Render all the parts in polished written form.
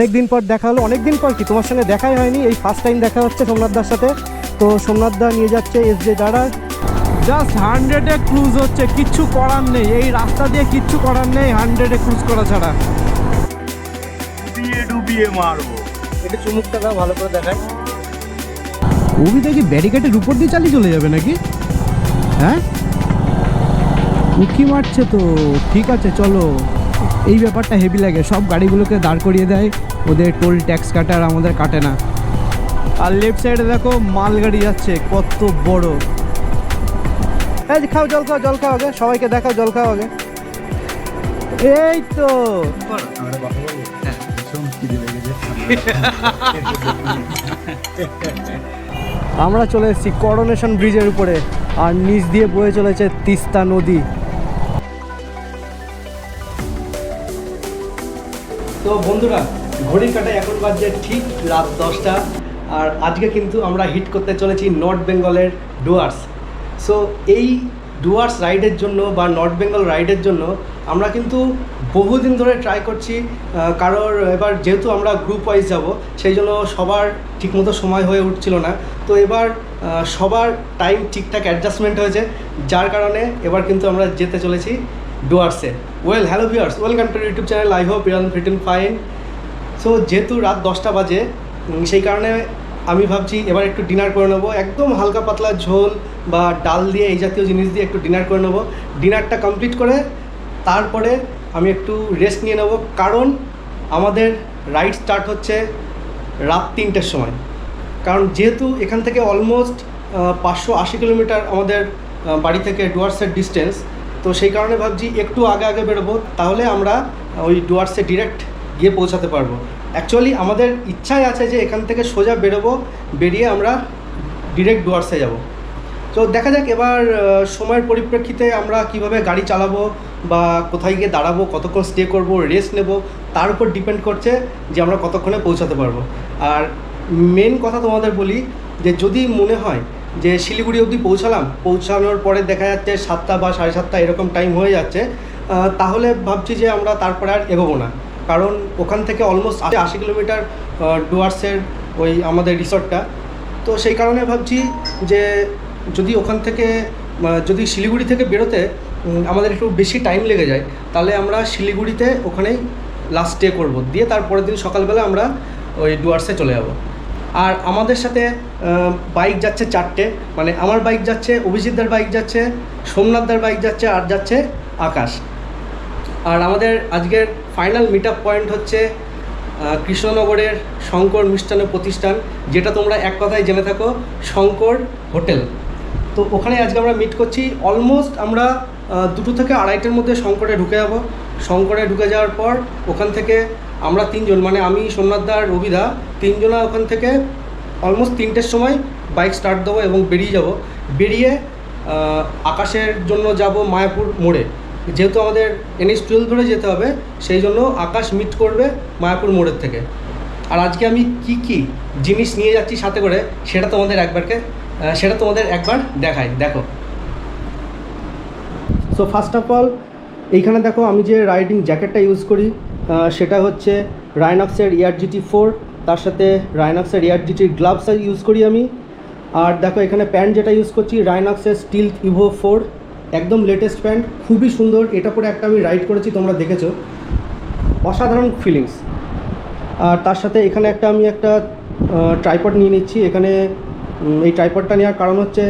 অনেকদিন পর দেখা হলো, অনেকদিন পর কি তোমার সঙ্গে দেখাই হয়নি, এই ফার্স্ট টাইম দেখা হচ্ছে সোমনাথদার সাথে। তো সোমনাথদা নিয়ে যাচ্ছে এসজে দাঁড়া, জাস্ট 100-এ ক্রুজ হচ্ছে, কিচ্ছু করার নেই, এই রাস্তা দিয়ে কিচ্ছু করার নেই 100-এ ক্রুজ করা ছাড়া। ডুবিয়ে ডুবিয়ে মারবো। এটা চুমুকটা দাও ভালো করে দেখায়। ওবি দেখি ব্যারিকেডের উপর দিয়ে চালিয়ে চলে যাবে নাকি? হ্যাঁ উকি মারছে তো, ঠিক আছে চলো। এই ব্যাপারটা হেভি লাগে, সব গাড়িগুলোকে দাঁড় করিয়ে দেয়, ওদের টোল ট্যাক্স কাটে আর আমাদের কাটে না। আর লেফট সাইডে দেখো মালগাড়ি যাচ্ছে, কত বড়। এই খাও, জল খাও, জল খাও আগে, সবাইকে দেখাও, জল খাও আগে। এই তো আমরা চলে এসেছি করোনেশন ব্রিজের উপরে, আর নিচ দিয়ে বয়ে চলেছে তিস্তা নদী। তো বন্ধুরা, ঘড়ির কাঁটায় এখন বাজছে ঠিক রাত 10টা, আর আজকে কিন্তু আমরা হিট করতে চলেছি নর্থ বেঙ্গলের ডুয়ার্স। সো এই ডুয়ার্স রাইডের জন্য বা নর্থ বেঙ্গল রাইডের জন্য আমরা কিন্তু বহুদিন ধরে ট্রাই করছি, কারোর এবার যেহেতু আমরা গ্রুপ ওয়াইজ যাব, সেই জন্য সবার ঠিকমতো সময় হয়ে উঠছিল না। তো এবার সবার টাইম ঠিকঠাক অ্যাডজাস্টমেন্ট হয়েছে, যার কারণে এবার কিন্তু আমরা যেতে চলেছি ডুয়ার্সে। Hello viewers, welcome to YouTube channel. I hope you are fit and fine. So যেহেতু রাত 10টা বাজে, সেই কারণে আমি ভাবছি এবার একটু ডিনার করে নেবো, একদম হালকা পাতলা ঝোল বা ডাল দিয়ে, এই জাতীয় জিনিস দিয়ে একটু ডিনার করে নেবো। ডিনারটা কমপ্লিট করে তারপরে আমি একটু রেস্ট নিয়ে নেবো, কারণ আমাদের রাইড স্টার্ট হচ্ছে রাত 3টের সময়। কারণ যেহেতু এখান থেকে অলমোস্ট 580 কিলোমিটার আমাদের বাড়ি থেকে ডুয়ার্সের ডিস্টেন্স, তো সেই কারণে ভাবছি একটু আগে আগে বেরোবো, তাহলে আমরা ওই ডুয়ার্সে ডিরেক্ট গিয়ে পৌঁছাতে পারবো। অ্যাকচুয়ালি আমাদের ইচ্ছাই আছে যে এখান থেকে সোজা বেরোবো, বেরিয়ে আমরা ডিরেক্ট ডুয়ার্সে যাব। তো দেখা যাক এবার সময়ের পরিপ্রেক্ষিতে আমরা কিভাবে গাড়ি চালাবো বা কোথায় গিয়ে দাঁড়াবো, কতক্ষণ স্টে করবো, রেস্ট নেব, তার উপর ডিপেন্ড করছে যে আমরা কতক্ষণে পৌঁছাতে পারবো। আর মেন কথা তোমাদের বলি যে যদি মনে হয় যে শিলিগুড়ি অবধি পৌঁছানোর পরে দেখা যাচ্ছে 7টা বা 7:30 এরকম টাইম হয়ে যাচ্ছে, তাহলে ভাবছি যে আমরা তারপরে আর এগোবো না, কারণ ওখান থেকে অলমোস্ট 80 কিলোমিটার ডুয়ার্সের ওই আমাদের রিসর্টটা। তো সেই কারণে ভাবছি যে যদি ওখান থেকে যদি শিলিগুড়ি থেকে বেরোতে আমাদের একটু বেশি টাইম লেগে যায়, তাহলে আমরা শিলিগুড়িতে ওখানেই লাস্ট স্টে করবো, দিয়ে তারপরের দিন সকালবেলা আমরা ওই ডুয়ার্সে চলে যাব। আর আমাদের সাথে বাইক যাচ্ছে 4টে, মানে আমার বাইক যাচ্ছে, অভিজিৎদার বাইক যাচ্ছে, সোমনাথদার বাইক যাচ্ছে, আর যাচ্ছে আকাশ। আর আমাদের আজকের ফাইনাল মিট আপ পয়েন্ট হচ্ছে কৃষ্ণনগরের শঙ্কর মিষ্টান্ন প্রতিষ্ঠান, যেটা তোমরা এক কথায় জেনে থাকো শঙ্কর হোটেল। তো ওখানে আজকে আমরা মিট করছি। অলমোস্ট আমরা 2 থেকে 2:30-এর মধ্যে শঙ্করে ঢুকে যাব। শঙ্করে ঢুকে যাওয়ার পর ওখান থেকে আমরা 3জন, মানে আমি, সোমনাথদা আর রবিদা, 3জনা ওখান থেকে অলমোস্ট 3টের সময় বাইক স্টার্ট দেবো এবং বেরিয়ে যাব। বেরিয়ে আকাশের জন্য যাব মায়াপুর মোড়ে, যেহেতু আমাদের NH-12 ধরে যেতে হবে, সেই জন্য আকাশ মিট করবে মায়াপুর মোড়ের থেকে। আর আজকে আমি কি কি জিনিস নিয়ে যাচ্ছি সাথে করে, সেটা তোমাদের একবার দেখাই, দেখো। সো ফার্স্ট অফ অল এইখানে দেখো আমি যে রাইডিং জ্যাকেটটা ইউজ করি, সেটা হচ্ছে রাইনক্সের ERGT4, তার সাথে রাইনক্সের ERGT গ্লাভস ইউজ করি আমি। আর দেখো এখানে প্যান্ট যেটা ইউজ করছি রাইনক্সের স্টিলথ ইভো 4, একদম লেটেস্ট প্যান্ট, খুবই সুন্দর। এটা পরে একটা আমি রাইড করেছি, তোমরা দেখেছো, অসাধারণ ফিলিংস। আর তার সাথে এখানে আমি একটা ট্রাইপড নিয়ে নিচ্ছি। এখানে এই ট্রাইপডটা নেওয়ার কারণ হচ্ছে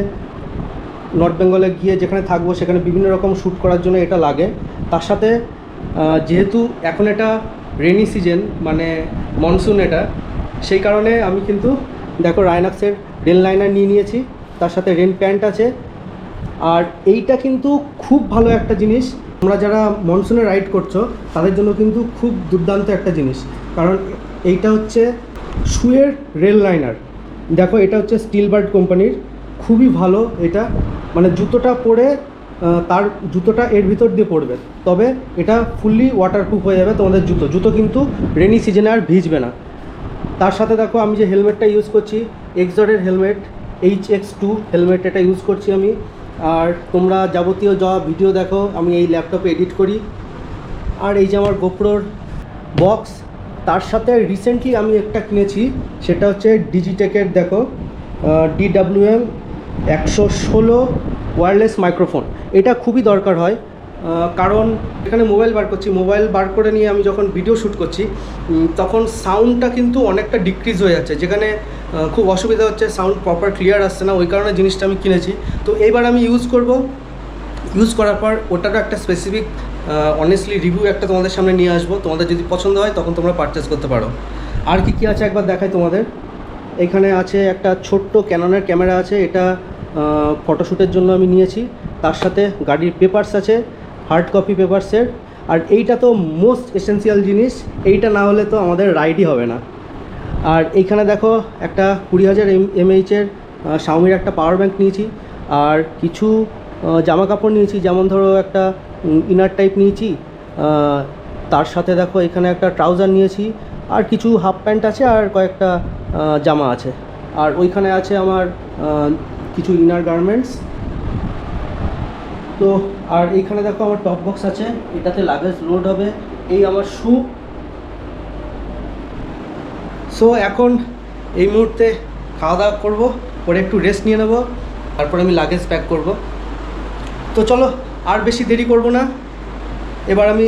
নর্থ বেঙ্গলে গিয়ে যেখানে থাকবো সেখানে বিভিন্ন রকম শ্যুট করার জন্য এটা লাগে। তার সাথে যেহেতু এখন এটা রেনি সিজন, মানে মনসুন এটা, সেই কারণে আমি কিন্তু দেখো রাইনক্সের রেন লাইনার নিয়ে নিয়েছি, তার সাথে রেন প্যান্ট আছে। আর এইটা কিন্তু খুব ভালো একটা জিনিস, তোমরা যারা মনসুনে রাইড করছো তাদের জন্য কিন্তু খুব দুর্দান্ত একটা জিনিস, কারণ এইটা হচ্ছে শুয়ের রেল লাইনার। দেখো এটা হচ্ছে স্টিলবার্ড কোম্পানির, খুবই ভালো এটা, মানে জুতোটা পরে তার জুতোটা এর ভিতর দিয়ে পড়বে, তবে এটা ফুললি ওয়াটারপ্রুফ হয়ে যাবে তোমাদের জুতো কিন্তু রেনি সিজনে আর ভিজবে না। তার সাথে দেখো আমি যে হেলমেটটা ইউজ করছি, এক্সজরের হেলমেট, HX2 হেলমেট, এটা ইউজ করছি আমি। আর তোমরা যাবতীয় যা ভিডিও দেখো আমি এই ল্যাপটপে এডিট করি। আর এই যে আমার গোপ্রোর বক্স, তার সাথে রিসেন্টলি আমি একটা কিনেছি, সেটা হচ্ছে ডিজিটেকের দেখো DWM 116 ওয়্যারলেস মাইক্রোফোন। এটা খুবই দরকার হয়, কারণ এখানে মোবাইল বার করছি, মোবাইল বার করে নিয়ে আমি যখন ভিডিও শ্যুট করছি তখন সাউন্ডটা কিন্তু অনেকটা ডিক্রিজ হয়ে যাচ্ছে, যেখানে খুব অসুবিধা হচ্ছে, সাউন্ড প্রপার ক্লিয়ার আসছে না, ওই কারণে জিনিসটা আমি কিনেছি। তো এইবার আমি ইউজ করার পর ওটারও একটা স্পেসিফিক অনেস্টলি রিভিউ একটা তোমাদের সামনে নিয়ে আসবো। তোমাদের যদি পছন্দ হয় তখন তোমরা পারচেস করতে পারো। আর কি কি আছে একবার দেখাই তোমাদের। এখানে আছে একটা ছোট্ট ক্যাননের ক্যামেরা আছে, এটা ফটোশ্যুটের জন্য আমি নিয়েছি। তার সাথে গাড়ির পেপারস আছে, হার্ড কপি পেপারসের। আর এইটা তো মোস্ট এসেন্সিয়াল জিনিস, এইটা না হলে তো আমাদের রাইডই হবে না। আর এইখানে দেখো একটা 20,000 mAh শাওমির একটা পাওয়ার ব্যাঙ্ক নিয়েছি, আর কিছু জামা কাপড় নিয়েছি, যেমন ধরো একটা ইনার টাইপ নিয়েছি, তার সাথে দেখো এখানে একটা ট্রাউজার নিয়েছি, আর কিছু হাফ প্যান্ট আছে, আর কয়েকটা জামা আছে। আর ওইখানে আছে আমার কিছু ইনার গার্মেন্টস। তো আর এইখানে দেখো আমার টপ বক্স আছে, এটাতে লাগেজ লোড হবে। এই আমার শু। সো এখন এই মুহূর্তে খাওয়া দাওয়া করবো, পরে একটু রেস্ট নিয়ে নেবো, তারপরে আমি লাগেজ প্যাক করব। তো চলো আর বেশি দেরি করব না, এবার আমি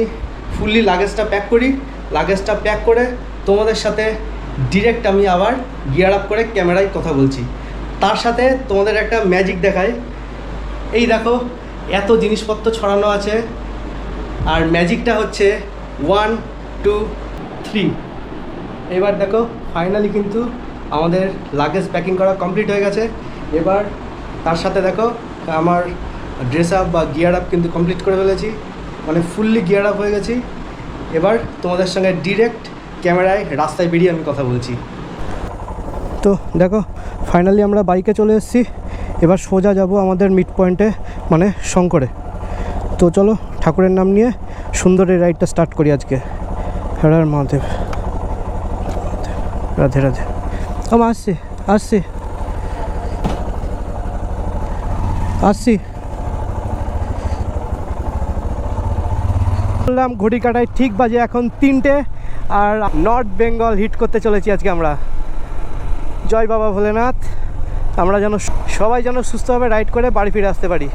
ফুললি লাগেজটা প্যাক করি। লাগেজটা প্যাক করে তোমাদের সাথে ডিরেক্ট আমি আবার গিয়ার আপ করে ক্যামেরায় কথা বলছি। তার সাথে তোমাদের একটা ম্যাজিক দেখাই। এই দেখো এত জিনিসপত্র ছড়ানো আছে, আর ম্যাজিকটা হচ্ছে 1 2 3। এবার দেখো ফাইনালি কিন্তু আমাদের লাগেজ প্যাকিং করা কমপ্লিট হয়ে গেছে। এবার তার সাথে দেখো আমার ড্রেস আপ বা গিয়ার আপ কিন্তু কমপ্লিট করে ফেলেছি, মানে ফুললি গিয়ার আপ হয়ে গেছি। এবার তোমাদের সঙ্গে ডিরেক্ট ক্যামেরায় রাস্তায় বেরিয়ে আমি কথা বলছি। তো দেখো ফাইনালি আমরা বাইকে চলে এসেছি, এবার সোজা যাব আমাদের মিড পয়েন্টে, মানে শঙ্করে। তো চলো ঠাকুরের নাম নিয়ে সুন্দর এই রাইডটা স্টার্ট করি আজকে। হর হর মহাদেব, রাধে রাধে। আমি আসছি আসছি আসছি। বললাম ঘড়ি কাটায় ঠিক বাজে এখন 3টে, আর নর্থ বেঙ্গল হিট করতে চলেছি আজকে আমরা। জয় বাবা ভোলেনাথ, আমরা যেন সবাই যেন সুস্থভাবে রাইড করে বাড়ি ফিরে আসতে পারি।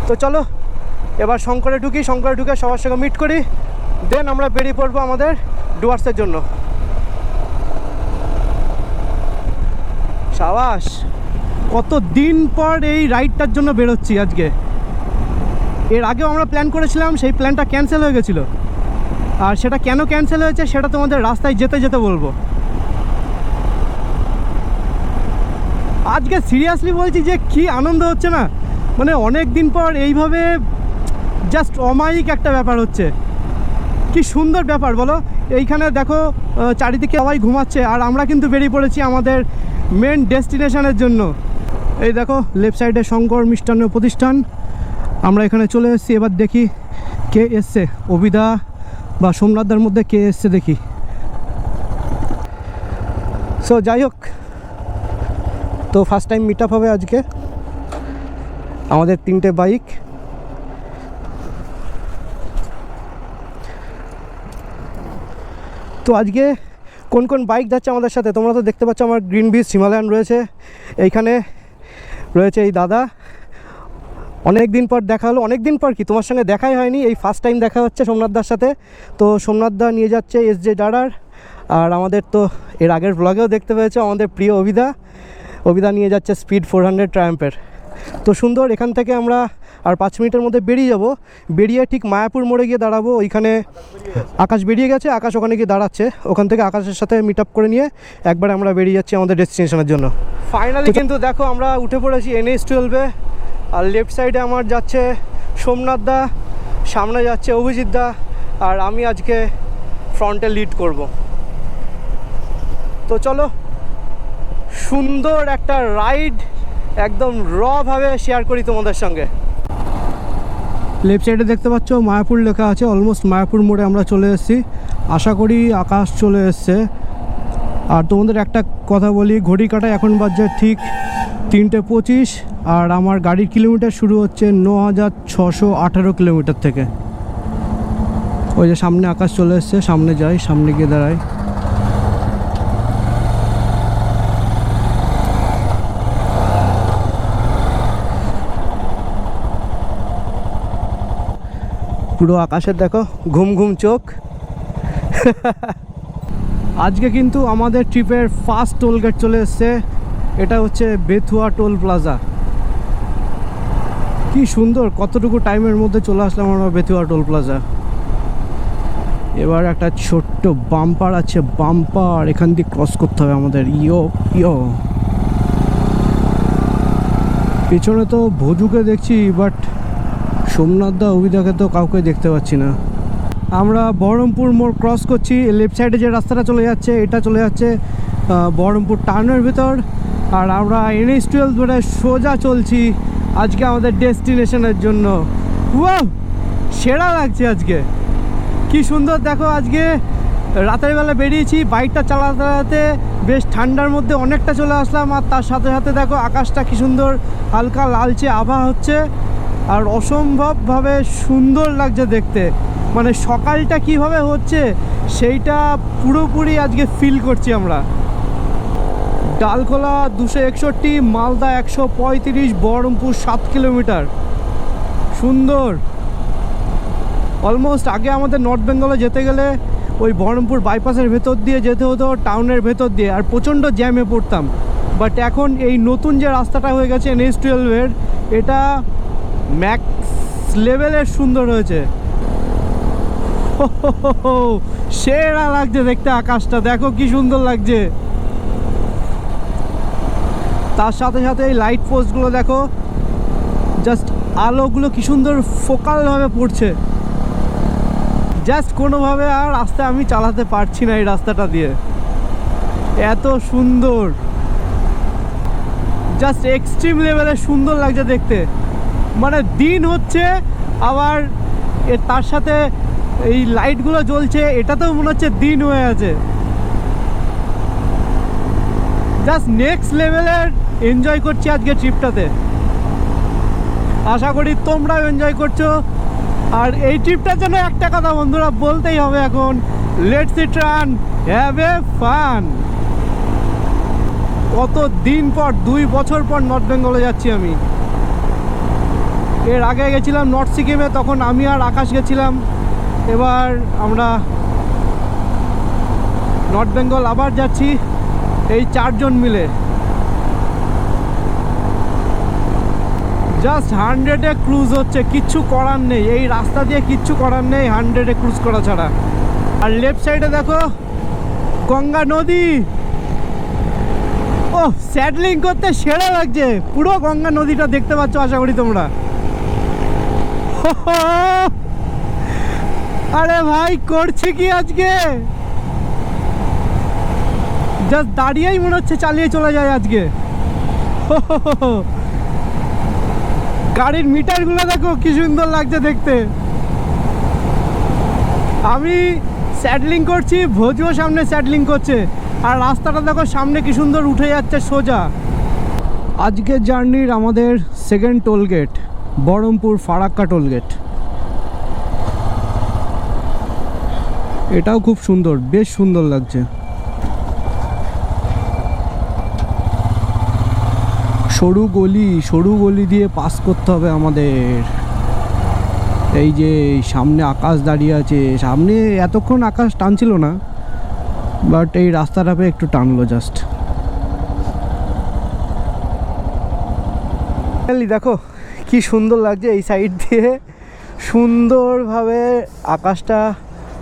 তো চলো এবার শঙ্করে ঢুকি, শঙ্করে ঢুকে সবার সঙ্গে মিট করি, দেন আমরা বেরিয়ে পড়বো আমাদের ডুয়ার্সের জন্য। সাবাস, কত দিন পর এই রাইডটার জন্য বেরোচ্ছি আজকে। এর আগেও আমরা প্ল্যান করেছিলাম, সেই প্ল্যানটা ক্যান্সেল হয়ে গেছিলো। আর সেটা কেন ক্যান্সেল হয়েছে সেটা তোমাদের রাস্তায় যেতে যেতে বলবো। আজকে সিরিয়াসলি বলছি যে কি আনন্দ হচ্ছে না, মানে অনেক দিন পর এইভাবে জাস্ট অমায়িক একটা ব্যাপার হচ্ছে। কি সুন্দর ব্যাপার বলো। এইখানে দেখো চারিদিকে সবাই ঘুমাচ্ছে, আর আমরা কিন্তু বেরিয়ে পড়েছি আমাদের মেন ডেস্টিনেশনের জন্য। এই দেখো লেফট সাইডে শঙ্কর মিষ্টান্ন প্রতিষ্ঠান, আমরা এখানে চলে এসেছি। এবার দেখি কে এসছে, অবিদা বা সোমনাথদার মধ্যে কে এসছে দেখি। সো যাই হোক, তো ফার্স্ট টাইম মিট আপ হবে আজকে আমাদের 3টে বাইক। তো আজকে কোন কোন বাইক যাচ্ছে আমাদের সাথে তোমরা তো দেখতে পাচ্ছ। আমার গ্রিন বিচ হিমালয়ান রয়েছে, এইখানে রয়েছে এই দাদা। অনেক দিন পর দেখা হলো, অনেক দিন পর কি তোমার সঙ্গে দেখাই হয়নি, এই ফার্স্ট টাইম দেখা হচ্ছে সোমনাথদার সাথে। তো সোমনাথদা নিয়ে যাচ্ছে SJ ডারার, আর আমাদের তো এর আগের ব্লগেও দেখতে পেয়েছো আমাদের প্রিয় অবিদা নিয়ে যাচ্ছে স্পিড 400 ট্রায়াম্পের। তো সুন্দর, এখান থেকে আমরা আর 5 মিনিটের মধ্যে বেরিয়ে যাব। বেরিয়ে ঠিক মায়াপুর মোড়ে গিয়ে দাঁড়াবো। ওইখানে আকাশ বেরিয়ে গেছে, আকাশ ওখানে গিয়ে দাঁড়াচ্ছে। ওখান থেকে আকাশের সাথে মিট আপ করে নিয়ে একবার আমরা বেরিয়ে যাচ্ছি আমাদের ডেস্টিনেশনের জন্য। ফাইনালি কিন্তু দেখো আমরা উঠে পড়েছি NH12-এ, আর লেফট সাইডে আমার যাচ্ছে সোমনাথদা, সামনে যাচ্ছে অভিজিৎদা, আর আমি আজকে ফ্রন্টে লিড করব। তো চলো সুন্দর একটা রাইড একদম রভাবে শেয়ার করি তোমাদের সঙ্গে। লেফট সাইডে দেখতে পাচ্ছ মায়াপুর লেখা আছে, অলমোস্ট মায়াপুর মোড়ে আমরা চলে এসেছি। আশা করি আকাশ চলে এসছে। আর তোমাদের একটা কথা বলি, ঘড়ি কাটায় এখন বাজছে ঠিক 3:25, আর আমার গাড়ির কিলোমিটার শুরু হচ্ছে 9,618 কিলোমিটার থেকে। ওই যে সামনে আকাশ চলে এসছে, সামনে যাই, সামনে গিয়ে দাঁড়াই। পুরো আকাশের দেখো ঘুম ঘুম চোখ। আজকে কিন্তু আমাদের ট্রিপের ফার্স্ট টোল গেট চলে এসছে। এটা হচ্ছে বেথুয়া টোল প্লাজা। কি সুন্দর, কতটুকু টাইমের মধ্যে চলে আসলাম আমরা বেথুয়া টোল প্লাজা। এবার একটা ছোট্ট বাম্পার আছে, বাম্পার এখান দিয়ে ক্রস করতে হবে আমাদের। ইয়ো ইয়ো, পেছনে তো ভোজুকে দেখছি, বাট সোমনাথ দা অভিদাকে তো কাউকে দেখতে পাচ্ছি না। আমরা বহরমপুর মোড় ক্রস করছি। লেফট সাইডে যে রাস্তাটা চলে যাচ্ছে এটা চলে যাচ্ছে বহরমপুর টাউনের ভিতর, আর আমরা NH-12 ধরে সোজা চলছি আজকে আমাদের ডেস্টিনেশনের জন্য। ওয়াও, সেরা লাগছে আজকে, কি সুন্দর দেখো। আজকে রাতের বেলা বেরিয়েছি, বাইকটা চালাতে চালাতে বেশ ঠান্ডার মধ্যে অনেকটা চলে আসলাম, আর তার সাথে সাথে দেখো আকাশটা কি সুন্দর হালকা লালচে আভা হচ্ছে, আর অসম্ভবভাবে সুন্দর লাগছে দেখতে। মানে সকালটা কিভাবে হচ্ছে সেইটা পুরোপুরি আজকে ফিল করছি আমরা। ডালখোলা 261, মালদা 135, বহরমপুর 7 কিলোমিটার। সুন্দর। অলমোস্ট আগে আমাদের নর্থ বেঙ্গলে যেতে গেলে ওই বহরমপুর বাইপাসের ভেতর দিয়ে যেতে হতো, টাউনের ভেতর দিয়ে, আর প্রচণ্ড জ্যামে পড়তাম। বাট এখন এই নতুন যে রাস্তাটা হয়ে গেছে NH-12-এর, এটা ম্যাক্স লেভেলের সুন্দর হয়েছে। সেরা লাগছে দেখতে, আকাশটা দেখো কি সুন্দর লাগছে। তার সাথে সাথে এই লাইট পোস্টগুলো দেখো, জাস্ট আলোগুলো কি সুন্দর ফোকালভাবে পড়ছে। জাস্ট কোনোভাবে আর রাস্তা আমি চালাতে পারছি না এই রাস্তাটা দিয়ে, এত সুন্দর, জাস্ট এক্সট্রিম লেভেলে সুন্দর লাগছে দেখতে। মানে দিন হচ্ছে আবার তার সাথে এই লাইটগুলো জ্বলছে, এটাতেও মনে হচ্ছে দিন হয়ে আছে। জাস্ট নেক্সট লেভেলের এনজয় করছি আজকে ট্রিপটাতে। আশা করি তোমরাও এনজয় করছো। আর এই ট্রিপটার জন্য একটা কথা বন্ধুরা বলতেই হবে এখন, let's eat run, have a fun. কত দিন পর, 2 বছর পর নর্থ বেঙ্গলে যাচ্ছি আমি। এর আগে গেছিলাম নর্থ সিকিমে, তখন আমি আর আকাশ গেছিলাম। এবার আমরা নর্থ বেঙ্গল আবার যাচ্ছি এই 4 জন মিলে। জাস্ট 100-এ ক্রুজ হচ্ছে, কিচ্ছু করার নেই, এই রাস্তা দিয়ে কিচ্ছু করার নেই 100-এ ক্রুজ করা ছাড়া। আর লেফট সাইডে দেখো গঙ্গা নদী। ও, স্যাডলিং করতে সেরা লাগছে, পুরো গঙ্গা নদীটা দেখতে পাচ্ছ আশা করি তোমরা। আরে ভাই করছে কি আজকে, জাস্ট দাঁড়িয়েই মনে হচ্ছে চালিয়ে চলে যায় আজকে। গাড়ির মিটারগুলো দেখো কি সুন্দর লাগছে দেখতে। আমি স্যাডলিং করছি, ভোজও সামনে স্যাডলিং করছে, আর রাস্তাটা দেখো সামনে কি সুন্দর উঠে যাচ্ছে সোজা। আজকের জার্নির আমাদের second toll gate Baharampur Farakka toll gate. এটাও খুব সুন্দর, বেশ সুন্দর লাগছে। সরু গলি দিয়ে পাস করতে হবে আমাদের। এই যে সামনে আকাশ দাঁড়িয়ে আছে, সামনে এতক্ষণ আকাশ টানছিল না, বাট এই রাস্তাটা পেয়ে একটু টানলো জাস্ট। দেখো কি সুন্দর লাগছে এই সাইড দিয়ে, সুন্দরভাবে আকাশটা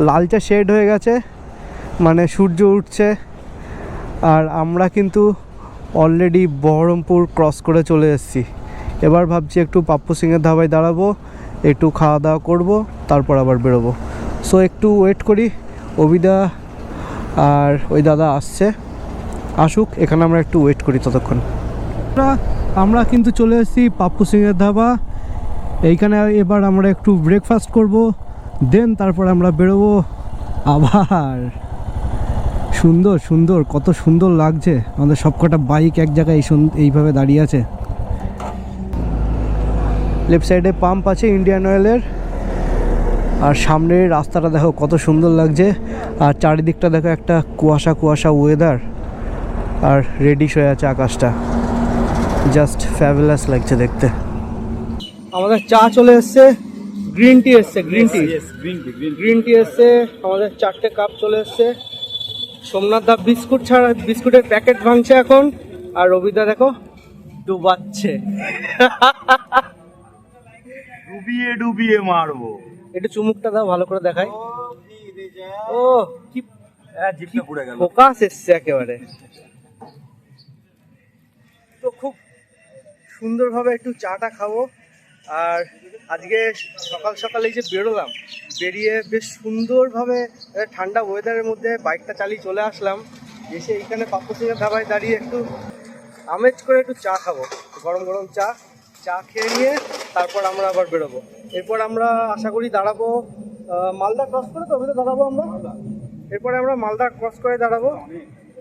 লালচে শেড হয়ে গেছে, মানে সূর্য উঠছে। আর আমরা কিন্তু অলরেডি বহরমপুর ক্রস করে চলে এসেছি। এবার ভাবছি একটু পাপ্পু সিংয়ের ধাবায় দাঁড়াবো, একটু খাওয়া দাওয়া করবো, তারপর আবার বেরোবো। সো একটু ওয়েট করি, অবিদা আর ওই দাদা আসুক, এখানে আমরা একটু ওয়েট করি ততক্ষণ। আমরা কিন্তু চলে এসেছি পাপ্পু সিংয়ের ধাবা। এইখানে এবার আমরা একটু ব্রেকফাস্ট করব, দেন তারপর আমরা বেরোবো আবার। সুন্দর সুন্দর, কত সুন্দর লাগছে। আমাদের সবকটা বাইক এক জায়গায় এইভাবে দাঁড়িয়ে আছে। লেফট সাইডে পাম্প আছে ইন্ডিয়ান অয়েলের, আর সামনের রাস্তাটা দেখো কত সুন্দর লাগছে, আর চারিদিকটা দেখো একটা কুয়াশা কুয়াশা ওয়েদার, আর রেডিশ হয়ে আছে আকাশটা, জাস্ট ফ্যাবুলাস লাগছে দেখতে। আমাদের চা চলে এসছে, গ্রিন টি এসছে, গ্রিন টি এসছে, আমাদের 4টে কাপ চলে এসছে। সোমনাথ দা বিস্কুট ছাড়া বিস্কুটের প্যাকেট ভাঙছে এখন, আর রবিদা দেখো ডুবাচ্ছে। ডুবিয়ে ডুবিয়ে মারবো। একটু চুমুকটা দাও ভালো করে দেখাই। ও কি জিভটা পুড়ে গেল, ফোকাস এসছে একেবারে। তো খুব সুন্দরভাবে একটু চাটা খাবো। আর আজকে সকাল সকাল এই যে বেরোলাম, বেরিয়ে বেশ সুন্দরভাবে ঠান্ডা ওয়েদারের মধ্যে বাইকটা চালিয়ে চলে আসলাম। এসে এইখানে পাপ্পু সিংয়ের ধাবায় দাঁড়িয়ে একটু আমেজ করে একটু চা খাবো, গরম গরম চা খেয়ে নিয়ে তারপর আমরা আবার বেরোবো। এরপর আমরা আশা করি দাঁড়াবো মালদা ক্রস করে, তো ওখানে দাঁড়াবো আমরা। এরপরে আমরা মালদা ক্রস করে দাঁড়াবো,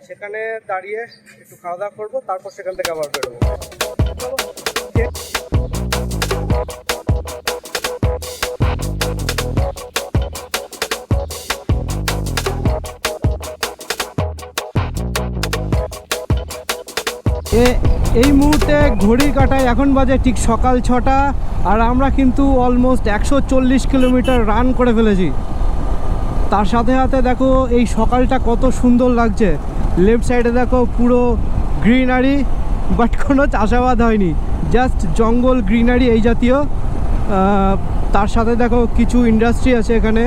সেখানে দাঁড়িয়ে একটু খাওয়া দাওয়া করবো, তারপর সেখান থেকে আবার বেরোবো। এই মুহূর্তে ঘড়ির কাঁটায় এখন বাজে ঠিক সকাল 6টা, আর আমরা কিন্তু অলমোস্ট 140 কিলোমিটার রান করে ফেলেছি। তার সাথে সাথে দেখো এই সকালটা কত সুন্দর লাগছে। লেফট সাইডে দেখো পুরো গ্রিনারি, বাট কোনো চাষাবাদ হয়নি, জাস্ট জঙ্গল গ্রিনারি এই জাতীয়। তার সাথে দেখো কিছু ইন্ডাস্ট্রি আছে এখানে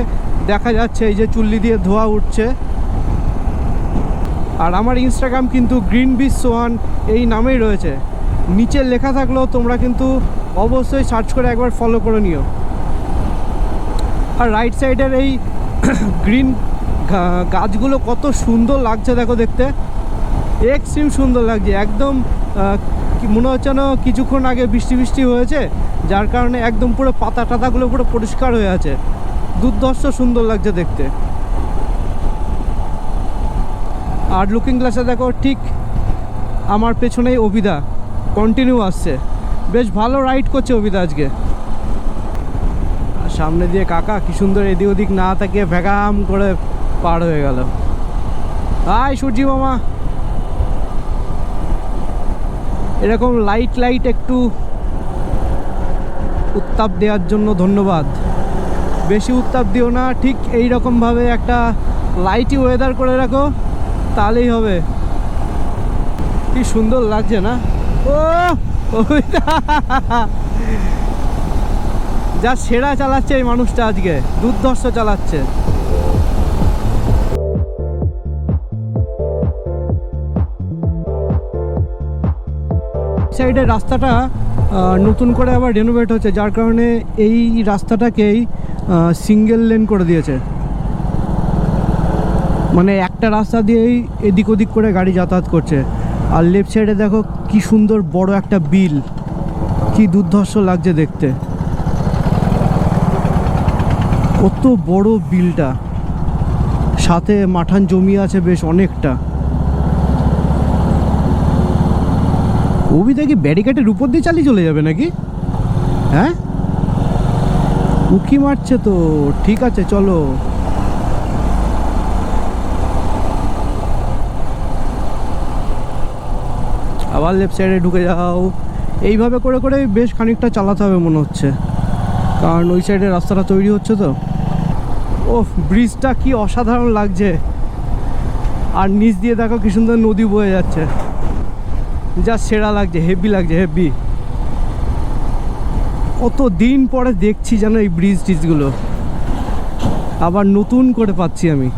দেখা যাচ্ছে, এই যে চুল্লি দিয়ে ধোঁয়া উঠছে। আর আমার ইনস্টাগ্রাম কিন্তু গ্রিন বিচ সোহান এই নামেই রয়েছে, নিচে লেখা থাকলেও তোমরা কিন্তু অবশ্যই সার্চ করে একবার ফলো করে নিও। আর রাইট সাইডের এই গ্রিন গাছগুলো কত সুন্দর লাগছে দেখো দেখতে, এক্সট্রিম সুন্দর লাগছে একদম। মনে হচ্ছে না কিছুক্ষণ আগে বৃষ্টি হয়েছে, যার কারণে একদম পুরো পাতা টাতাগুলো পুরো পরিষ্কার হয়ে আছে, দুর্ধর্ষ সুন্দর লাগছে দেখতে। আর লুকিং গ্লাসে দেখো ঠিক আমার পেছনেই অভিদা কন্টিনিউ আসছে, বেশ ভালো রাইড করছে অভিদা আজকে। আর সামনে দিয়ে কাকা কি সুন্দর এদিক ওদিক না তাকিয়ে ভ্যাগাম করে পার হয়ে গেল। হাই সূর্যি মামা, এরকম লাইট একটু উত্তাপ দেওয়ার জন্য ধন্যবাদ। বেশি উত্তাপ দিও না, ঠিক এই রকমভাবে একটা লাইটই ওয়েদার করে রাখো, তাহলেই হবে। কি সুন্দর লাগছে না? ও যা সেরা চালাচ্ছে এই মানুষটা আজকে, দুর্ধর্ষ চালাচ্ছে। সাইডের রাস্তাটা নতুন করে আবার রেনোভেট হচ্ছে, যার কারণে এই রাস্তাটাকেই সিঙ্গেল লেন করে দিয়েছে। মানে একটা রাস্তা দিয়েই এদিক ওদিক করে গাড়ি যাতায়াত করছে। আর লেফট সাইডে দেখো কি সুন্দর বড় একটা বিল, কি দুর্ধর্ষ লাগছে দেখতে। কত বড় বিলটা, সাথে মাঠান জমি আছে বেশ অনেকটা। অভিদা কি ব্যারিকেডের উপর দিয়ে চালিয়ে চলে যাবে নাকি? হ্যাঁ, উকি মারছে তো, ঠিক আছে চলো। আবার লেফট সাইডে ঢুকে যাও, এইভাবে করে করে বেশ খানিকটা চালাতে হবে মনে হচ্ছে, কারণ ওই সাইডে রাস্তাটা তৈরি হচ্ছে তো। ও ব্রিজটা কি অসাধারণ লাগছে, আর নিচ দিয়ে দেখো কি সুন্দর নদী বয়ে যাচ্ছে, যা সেরা লাগছে, হেভি লাগছে হেভি। কত দিন পরে দেখছি যেন এই ব্রিজ টিজগুলো আবার নতুন করে পাচ্ছি আমি।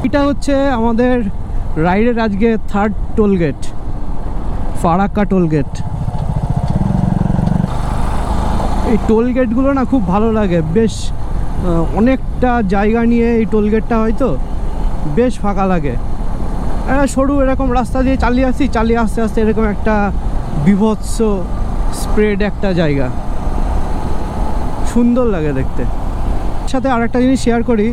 এটা হচ্ছে আমাদের রাইডের আজকে 3rd toll gate, Farakka toll gate. এই টোল গেটগুলো না খুব ভালো লাগে, বেশ অনেকটা জায়গা নিয়ে এই টোল গেটটা হয়তো বেশ ফাঁকা লাগে। সরু এরকম রাস্তা দিয়ে চালিয়ে আস্তে আস্তে এরকম একটা বিভৎস স্প্রেড একটা জায়গা, সুন্দর লাগে দেখতে। সাথে আরেকটা জিনিস শেয়ার করি,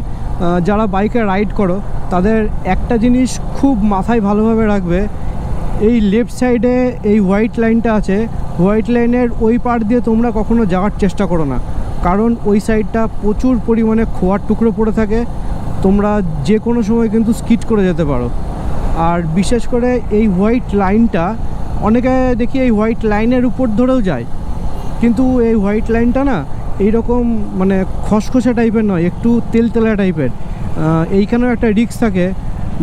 যারা বাইকে রাইড করো তাদের একটা জিনিস খুব মাথায় ভালোভাবে রাখবে, এই লেফট সাইডে এই হোয়াইট লাইনটা আছে, হোয়াইট লাইনের ওই পার দিয়ে তোমরা কখনো যাওয়ার চেষ্টা করো না। কারণ ওই সাইডটা প্রচুর পরিমাণে খোয়ার টুকরো পড়ে থাকে, তোমরা যে কোনো সময় কিন্তু স্কিড করে যেতে পারো। আর বিশেষ করে এই হোয়াইট লাইনটা, অনেকে দেখি এই হোয়াইট লাইনের উপর ধরেও যায়, কিন্তু এই হোয়াইট লাইনটা না এইরকম মানে খসখসে টাইপের নয়, একটু তেলতেলা টাইপের। এইখানেও একটা রিস্ক থাকে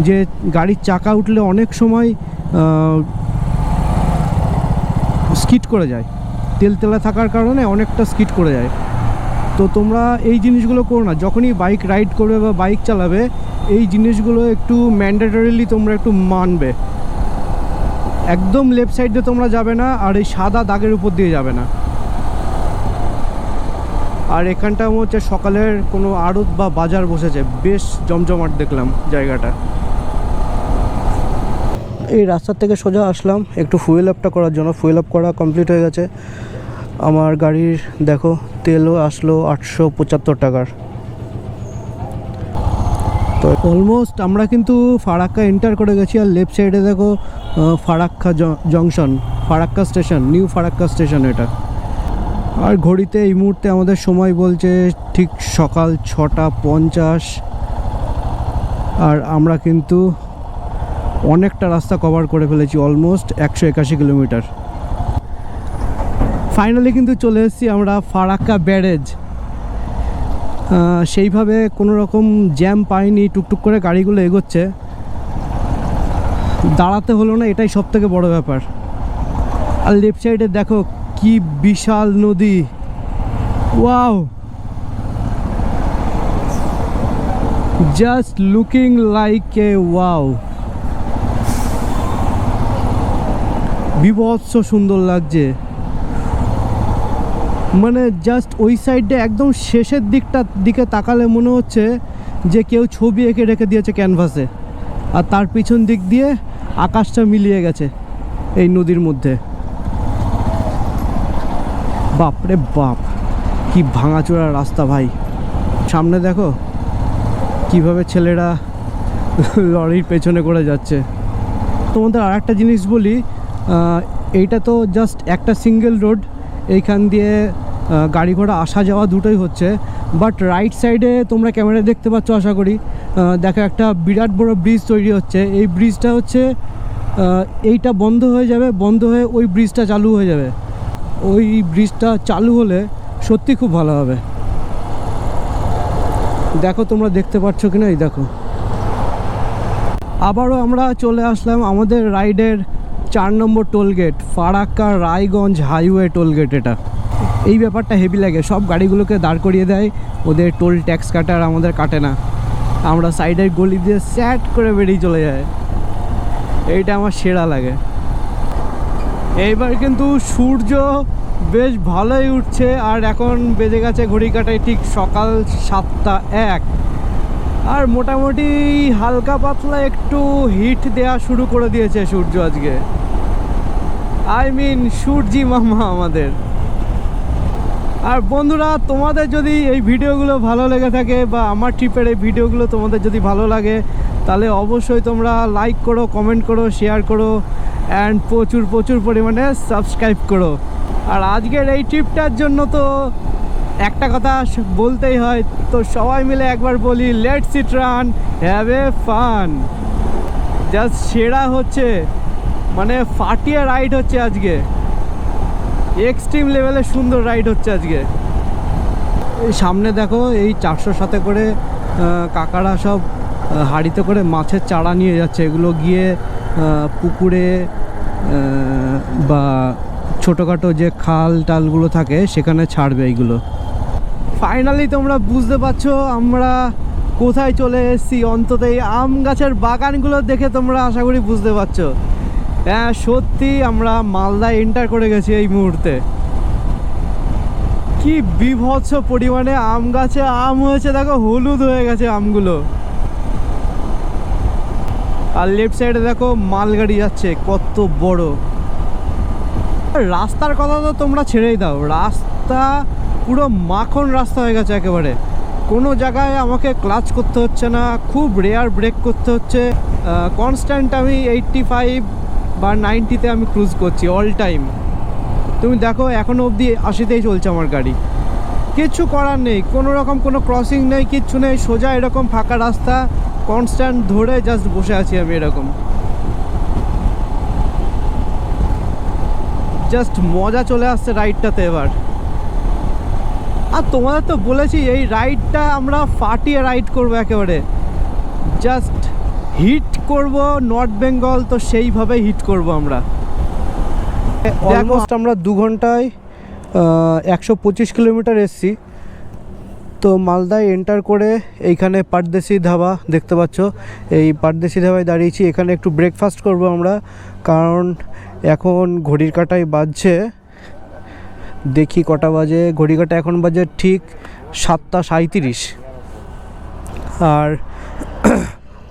যে গাড়ির চাকা উঠলে অনেক সময় স্কিড করে যায়, তেলতেলা থাকার কারণে অনেকটা স্কিড করে যায়। তো তোমরা এই জিনিসগুলো করো না, যখনই বাইক রাইড করবে বা বাইক চালাবে এই জিনিসগুলো একটু ম্যান্ডেটরিলি তোমরা একটু মানবে। একদম লেফট সাইড দিয়ে তোমরা যাবে না, আর এই সাদা দাগের উপর দিয়ে যাবে না। আর এখানটা হচ্ছে সকালের কোনো আড়ত বা বাজার বসেছে, বেশ জমজমাট দেখলাম জায়গাটা। এই রাস্তার থেকে সোজা আসলাম একটু ফুয়েল আপটা করার জন্য। ফুয়েল আপ করা কমপ্লিট হয়ে গেছে আমার গাড়ির। দেখো তেলও আসলো 875 টাকার। তো অলমোস্ট আমরা কিন্তু ফারাক্কা এন্টার করে গেছি। আর লেফট সাইডে দেখো Farakka junction, Farakka station, new Farakka station এটা। আর ঘড়িতে এই মুহূর্তে আমাদের সময় বলছে ঠিক সকাল 6:50। আর আমরা কিন্তু অনেকটা রাস্তা কভার করে ফেলেছি, অলমোস্ট 181 কিলোমিটার। ফাইনালি কিন্তু চলে এসেছি আমরা ফারাক্কা ব্যারেজ। সেইভাবে কোনো রকম জ্যাম পাইনি, টুকটুক করে গাড়িগুলো এগোচ্ছে, দাঁড়াতে হলো না, এটাই সব থেকে বড় ব্যাপার। আর লেফট সাইডে দেখো কি বিশাল নদী, wow, just looking like a wow, বিভৎস সুন্দর লাগছে। মানে জাস্ট ওই সাইডে একদম শেষের দিকে তাকালে মনে হচ্ছে যে কেউ ছবি এঁকে রেখে দিয়েছে ক্যানভাসে, আর তার পিছন দিক দিয়ে আকাশটা মিলিয়ে গেছে এই নদীর মধ্যে। বাপরে বাপ, কি ভাঙাচোরা রাস্তা ভাই। সামনে দেখো কিভাবে ছেলেরা লরির পেছনে করে যাচ্ছে। তোমাদের আর একটা জিনিস বলি, এইটা তো জাস্ট একটা সিঙ্গেল রোড, এইখান দিয়ে গাড়ি ঘোড়া আসা যাওয়া দুটোই হচ্ছে। বাট রাইট সাইডে তোমরা ক্যামেরায় দেখতে পাচ্ছ আশা করি, দেখো একটা বিরাট বড় ব্রিজ তৈরি হচ্ছে। এই ব্রিজটা হচ্ছে এইটা বন্ধ হয়ে যাবে, বন্ধ হয়ে ওই ব্রিজটা চালু হয়ে যাবে। ওই ব্রিজটা চালু হলে সত্যি খুব ভালো হবে। দেখো তোমরা দেখতে পাচ্ছ কিনা, এই দেখো। আবারও আমরা চলে আসলাম আমাদের রাইডের 4 নম্বর tollgate, Farakka Raiganj highway tollgate. এটা এই ব্যাপারটা হেভি লাগে, সব গাড়িগুলোকে দাঁড় করিয়ে দেয়, ওদের টোল ট্যাক্স কাটে আর আমাদের কাটে না। আমরা সাইডের গলি দিয়ে স্যাট করে বেরিয়ে চলে যায়, এইটা আমার সেরা লাগে। এইবার কিন্তু সূর্য বেশ ভালোই উঠছে, আর এখন বেজে গেছে ঘড়ি কাটায় ঠিক সকাল 7:01। আর মোটামুটি হালকা পাতলা একটু হিট দেওয়া শুরু করে দিয়েছে সূর্য আজকে, সূর্যি মামা আমাদের। আর বন্ধুরা, তোমাদের যদি এই ভিডিওগুলো ভালো লেগে থাকে বা আমার ট্রিপের এই ভিডিওগুলো তোমাদের যদি ভালো লাগে, তাহলে অবশ্যই তোমরা লাইক করো, কমেন্ট করো, শেয়ার করো, অ্যান্ড প্রচুর প্রচুর পরিমাণে সাবস্ক্রাইব করো। আর আজকের এই ট্রিপটার জন্য তো একটা কথা বলতেই হয়, তো সবাই মিলে একবার বলি, let's eat run, have a fun. Just সেরা হচ্ছে, মানে ফাটিয়ে রাইড হচ্ছে আজকে, এক্সট্রিম লেভেলে সুন্দর রাইড হচ্ছে আজকে। এই সামনে দেখো এই 407 করে কাকারা সব হাঁড়িতে করে মাছের চারা নিয়ে যাচ্ছে, এগুলো গিয়ে পুকুরে বা ছোটোখাটো যে খাল টালগুলো থাকে সেখানে ছাড়বে এইগুলো। ফাইনালি তোমরা বুঝতে পারছো আমরা কোথায় চলে এসেছি, অন্তত এই আম গাছের বাগানগুলো দেখে তোমরা আশা করি বুঝতে পারছো। হ্যাঁ সত্যি আমরা মালদা এন্টার করে গেছি এই মুহূর্তে। কি বিভৎস পরিমাণে আম গাছে আম হয়েছে, দেখো হলুদ হয়ে গেছে আমগুলো। আর লেফট সাইডে দেখো মালগাড়ি যাচ্ছে কত বড়। রাস্তার কথা তো তোমরা ছেড়েই দাও, রাস্তা পুরো মাখন রাস্তা হয়ে গেছে একেবারে। কোনো জায়গায় আমাকে ক্লাচ করতে হচ্ছে না, খুব রেয়ার ব্রেক করতে হচ্ছে। কনস্ট্যান্ট আমি 85 বা 90-তে আমি ক্রুজ করছি অল টাইম। তুমি দেখো এখনও অবধি 80-তেই চলছে আমার গাড়ি। কিচ্ছু করার নেই, কোনো রকম কোনো ক্রসিং নেই, কিচ্ছু নেই, সোজা এরকম ফাঁকা রাস্তা কনস্ট্যান্ট ধরে জাস্ট বসে আছি আমি এরকম। জাস্ট মজা চলে আসছে রাইডটাতে এবার। আর তোমাদের তো বলেছি এই রাইডটা আমরা ফাটিয়ে রাইড করবো একেবারে, জাস্ট হিট করব নর্থ বেঙ্গল, তো সেইভাবে হিট করব আমরা। অলমোস্ট আমরা 2 ঘন্টায় 125 কিলোমিটার এসছি। তো মালদায় এন্টার করে এইখানে পারদেশি ধাবা দেখতে পাচ্ছ, এই পারদেশি ধাবায় দাঁড়িয়েছি। এখানে একটু ব্রেকফাস্ট করব আমরা, কারণ এখন ঘড়ির কাঁটায় বাজছে, দেখি কটা বাজে, ঘড়ির কাঁটা এখন বাজে ঠিক 7:37। আর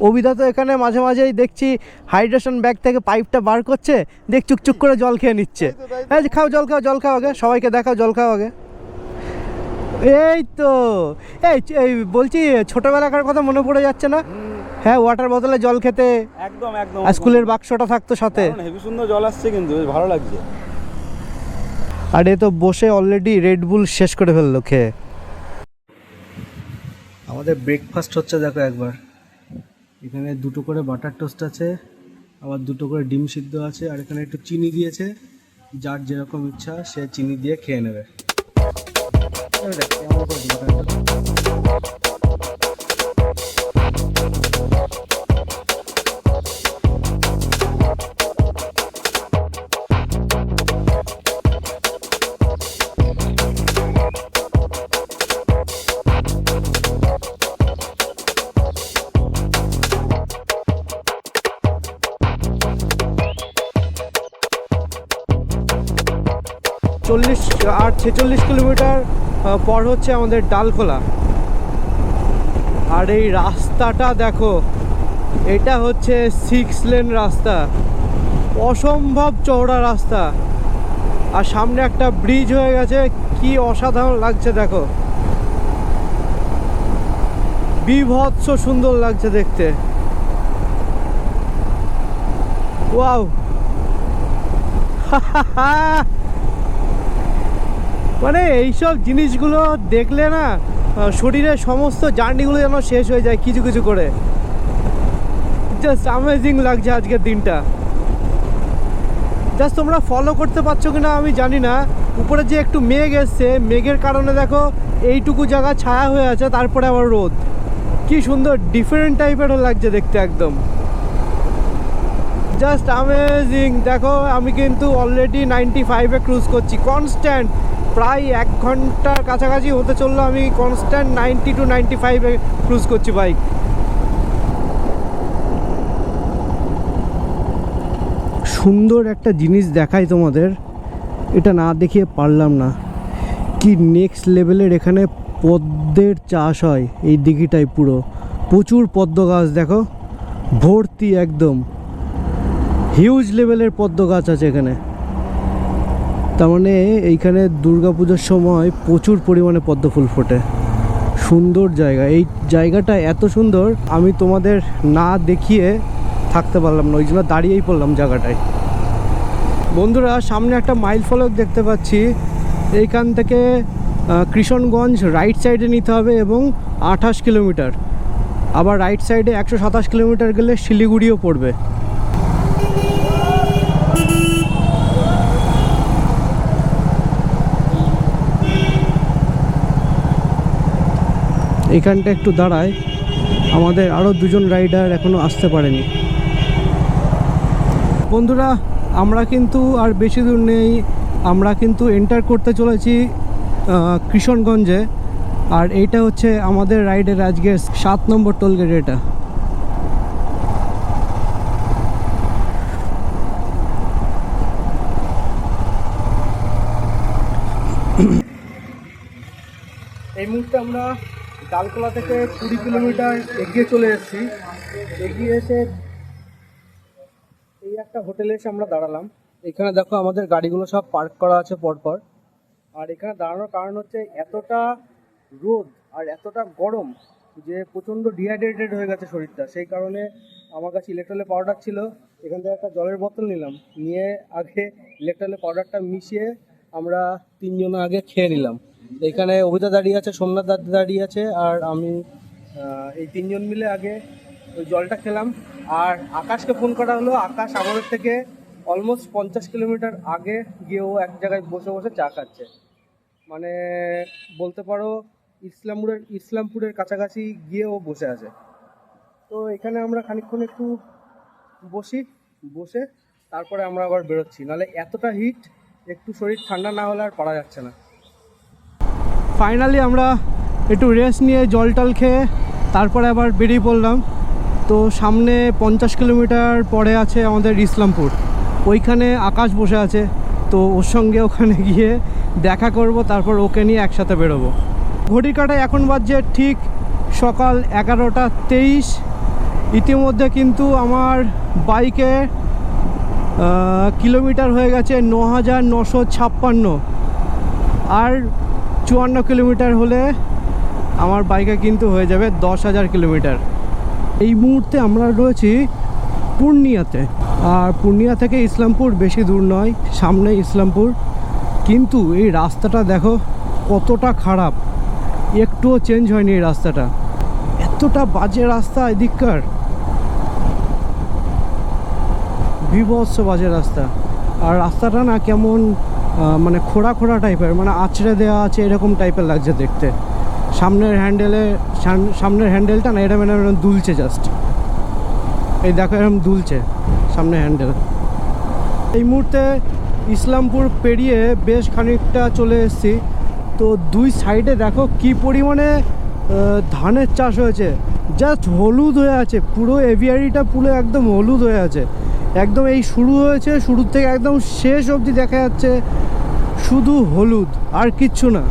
অভিদা তো এখানে মাঝে মাঝেই দেখছি হাইড্রেশন ব্যাগ থেকে পাইপটা বার করছে, দেখ চুকচুক করে জল খেয়ে নিচ্ছে। এই যে খাও, জল খাও, জল খাও আগে, সবাইকে দেখাও, জল খাও আগে। এই তো এই বলছি ছোটবেলাকার কথা মনে পড়ে যাচ্ছে না? হ্যাঁ, ওয়াটার বোতলে জল খেতে, একদম একদম স্কুলের বাক্সটা থাকতো সাথে। হেভি সুন্দর জল আসছে, কিন্তু বেশ ভালো লাগছে। আর এ তো বসে অলরেডি রেড বুল শেষ করে ফেললো খেয়ে। আমাদের ব্রেকফাস্ট হচ্ছে দেখো একবার, এখানে 2টো করে বাটার টোস্ট আছে, আবার 2টো করে ডিম সিদ্ধ আছে, আর এখানে একটু চিনি দিয়েছে, যার যেরকম ইচ্ছা সে চিনি দিয়ে খেয়ে নেবে। চল্লিশ আর 46 কিলোমিটার পর হচ্ছে আমাদের ডালখোলা। আর এই রাস্তাটা দেখো, এটা হচ্ছে 6 লেন রাস্তা, অসম্ভব চওড়া রাস্তা, আর সামনে একটা ব্রিজ হয়ে গেছে, কি অসাধারণ লাগছে দেখো, বিভৎস সুন্দর লাগছে দেখতে। ওয়াও মানে এইসব জিনিসগুলো দেখলে না শরীরের সমস্ত জার্নিগুলো যেন শেষ হয়ে যায় কিছু কিছু করে। জাস্ট অ্যামেজিং লাগছে আজকের দিনটা। জাস্ট তোমরা ফলো করতে পারছো কিনা আমি জানি না, উপরে যে একটু মেঘ এসছে, মেঘের কারণে দেখো এইটুকু জায়গা ছায়া হয়ে আছে, তারপরে আবার রোদ। কি সুন্দর ডিফারেন্ট টাইপের লাগছে দেখতে একদম, জাস্ট অ্যামেজিং। দেখো আমি কিন্তু অলরেডি 95-এ ক্রুজ করছি কনস্ট্যান্ট, প্রায় 1 ঘন্টার কাছাকাছি হতে চললো, আমি কনস্ট্যান্ট 90 to 95-এ ক্রুজ করছি বাইক। সুন্দর একটা জিনিস দেখাই তোমাদের, এটা না দেখিয়ে পারলাম না, কি নেক্সট লেভেলের এখানে পদ্মের চাষ হয় এই দিঘিটায়, পুরো প্রচুর পদ্ম গাছ দেখো, ভর্তি একদম হিউজ লেভেলের পদ্ম গাছ আছে এখানে। তার মানে এইখানে দুর্গাপুজোর সময় প্রচুর পরিমাণে পদ্ম ফুল ফোটে। সুন্দর জায়গা, এই জায়গাটা এত সুন্দর আমি তোমাদের না দেখিয়ে থাকতে পারলাম না, ওই জন্য দাঁড়িয়েই পড়লাম জায়গাটায়। বন্ধুরা সামনে একটা মাইল ফলক দেখতে পাচ্ছি, এইখান থেকে কৃষ্ণগঞ্জ রাইট সাইডে নিতে হবে এবং 28 কিলোমিটার, আবার রাইট সাইডে 127 কিলোমিটার গেলে শিলিগুড়িও পড়বে। এখানটা একটু দাঁড়ায়, আমাদের আরও 2জন রাইডার এখনও আসতে পারেনি। বন্ধুরা আমরা কিন্তু আর বেশি দূর নেই, আমরা কিন্তু এন্টার করতে চলেছি কৃষ্ণগঞ্জে, আর এইটা হচ্ছে আমাদের রাইডের আজকের 7 নম্বর টোলগেট। এটা এই মুহূর্তে আমরা ডালখোলা থেকে 20 কিলোমিটার এগিয়ে চলে এসেছি। এগিয়ে এসে এই একটা হোটেলে এসে আমরা দাঁড়ালাম। এখানে দেখো আমাদের গাড়িগুলো সব পার্ক করা আছে পরপর, আর এখানে দাঁড়ানোর কারণ হচ্ছে এতটা রোদ আর এতটা গরম যে প্রচণ্ড ডিহাইড্রেটেড হয়ে গেছে শরীরটা, সেই কারণে আমার কাছে ইলেকট্রোলের পাউডার ছিল, এখান থেকে একটা জলের বোতল নিলাম, নিয়ে আগে ইলেকট্রোলের পাউডারটা মিশিয়ে আমরা 3 জন আগে খেয়ে নিলাম। এখানে অভিতা দাঁড়িয়ে আছে, সোমনাথ দাঁড়িয়ে আছে, আর আমি এই তিনজন মিলে আগে ওই জলটা খেলাম। আর আকাশকে ফোন করা হলো, আকাশ আমাদের থেকে অলমোস্ট 50 কিলোমিটার আগে গিয়ে ও এক জায়গায় বসে বসে চা খাচ্ছে। মানে বলতে পারো ইসলামপুরের কাছাকাছি গিয়ে ও বসে আছে। তো এখানে আমরা খানিকক্ষণ একটু বসে তারপরে আমরা আবার বেরোচ্ছি, নাহলে এতটা হিট একটু শরীর ঠান্ডা না হলে আর পারা যাচ্ছে না। ফাইনালি আমরা একটু রেস্ট নিয়ে জল টল খেয়ে তারপরে আবার বেরিয়ে পড়লাম। তো সামনে 50 কিলোমিটার পরে আছে আমাদের ইসলামপুর, ওইখানে আকাশ বসে আছে। তো ওর সঙ্গে ওখানে গিয়ে দেখা করব, তারপর ওকে নিয়ে একসাথে বেরোবো। ঘড়ির কাঁটায় এখন বাজছে ঠিক সকাল 11:23। ইতিমধ্যে কিন্তু আমার বাইকে কিলোমিটার হয়ে গেছে 9,956, আর 54 কিলোমিটার হলে আমার বাইকে কিন্তু হয়ে যাবে 10,000 কিলোমিটার। এই মুহূর্তে আমরা রয়েছি পূর্ণিয়াতে, আর পূর্ণিয়া থেকে ইসলামপুর বেশি দূর নয়, সামনে ইসলামপুর। কিন্তু এই রাস্তাটা দেখো কতটা খারাপ, একটুও চেঞ্জ হয়নি এই রাস্তাটা, এতটা বাজে রাস্তা এদিককার, বিভৎস বাজে রাস্তা। আর রাস্তাটা না কেমন মানে খোঁড়া খোঁড়া টাইপের, মানে আছড়ে দেওয়া আছে এরকম টাইপের লাগছে দেখতে। সামনের হ্যান্ডেলটা না এটা মানে দুলছে, জাস্ট এই দেখো এরকম দুলছে সামনের হ্যান্ডেল। এই মুহূর্তে ইসলামপুর পেরিয়ে বেশ খানিকটা চলে এসেছি। তো দুই সাইডে দেখো কি পরিমাণে ধানের চাষ হয়েছে, জাস্ট হলুদ হয়ে আছে পুরো এভিয়ারিটা, পুরো একদম হলুদ হয়ে আছে একদম। এই শুরু হয়েছে, শুরুর থেকে একদম শেষ অবধি দেখা যাচ্ছে শুধু হলুদ আর কিচ্ছু না,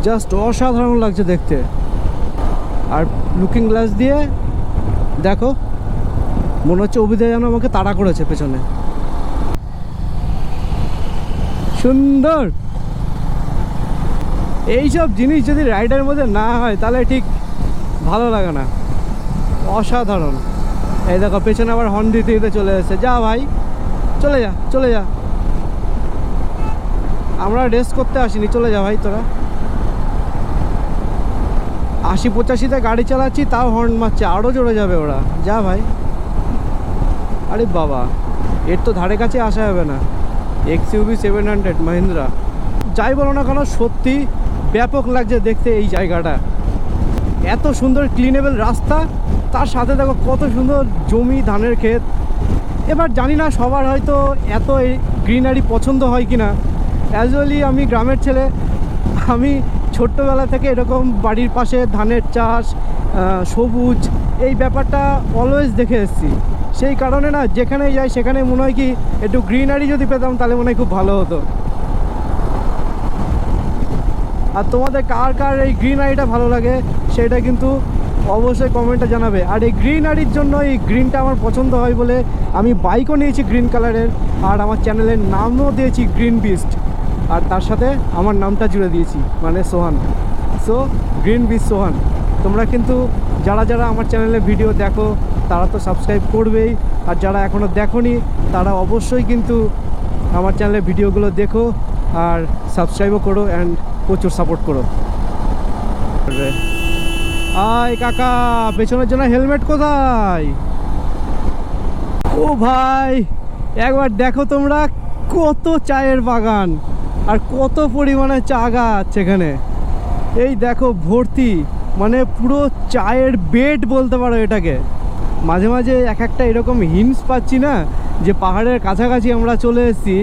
জাস্ট অসাধারণ লাগছে দেখতে। আর লুকিং গ্লাস দিয়ে দেখো মনে হচ্ছে অভিদা যেন আমাকে তাড়া করেছে পেছনে, সুন্দর। এইসব জিনিস যদি রাইডের মধ্যে না হয় তাহলে ঠিক ভালো লাগে না, অসাধারণ। এই দেখো পেছনে আবার হর্ন দিতে দিতে চলে এসেছে, যা ভাই চলে যা চলে যা, আমরা রেস করতে আসিনি, চলে যা ভাই তোরা। 80-85-তে গাড়ি চালাচ্ছি তাও হর্ন মারছে, আরও জোরে যাবে ওরা, যা ভাই। আরে বাবা, এর তো ধারে কাছে আসা যাবে না। XUV 700 মহিন্দ্রা, যাই বলো না কেন সত্যি ব্যাপক লাগছে দেখতে এই জায়গাটা। এত সুন্দর ক্লিনেবল রাস্তা, তার সাথে দেখো কত সুন্দর জমি, ধানের ক্ষেত। এবার জানি না সবার হয়তো এত গ্রিনারি পছন্দ হয় কি না। অ্যাজুয়ালি আমি গ্রামের ছেলে, আমি ছোট্টবেলা থেকে এরকম বাড়ির পাশে ধানের চাষ, সবুজ, এই ব্যাপারটা অলওয়েজ দেখে এসেছি। সেই কারণে না যেখানেই যাই সেখানে মনে হয় কি একটু গ্রিনারি যদি পেতাম তাহলে মনে হয় খুব ভালো হতো। আর তোমাদের কার কার এই গ্রিনারিটা ভালো লাগে সেটা কিন্তু অবশ্যই কমেন্টে জানাবে। আর এই গ্রিনারির জন্য, এই গ্রিনটা আমার পছন্দ হয় বলে আমি বাইকও নিয়েছি গ্রিন কালারের, আর আমার চ্যানেলের নামও দিয়েছি গ্রিন বিস্ট, আর তার সাথে আমার নামটা জুড়ে দিয়েছি মানে সোহান। সো গ্রিন বিস্ট সোহান। তোমরা কিন্তু যারা যারা আমার চ্যানেলে ভিডিও দেখো তারা তো সাবস্ক্রাইব করবেই, আর যারা এখনও দেখোনি তারা অবশ্যই কিন্তু আমার চ্যানেলে ভিডিওগুলো দেখো আর সাবস্ক্রাইবও করো অ্যান্ড প্রচুর সাপোর্ট করো। আয় কাকা, পেছনের জন্য হেলমেট কোথায়? ও ভাই একবার দেখো তোমরা, কত চায়ের বাগান আর কত পরিমাণে চা গাছ এখানে। এই দেখো ভর্তি, মানে পুরো চায়ের বেড বলতে পারো এটাকে। মাঝে মাঝে এক একটা এরকম হিন্টস পাচ্ছি না যে পাহাড়ের কাছাকাছি আমরা চলে এসেছি,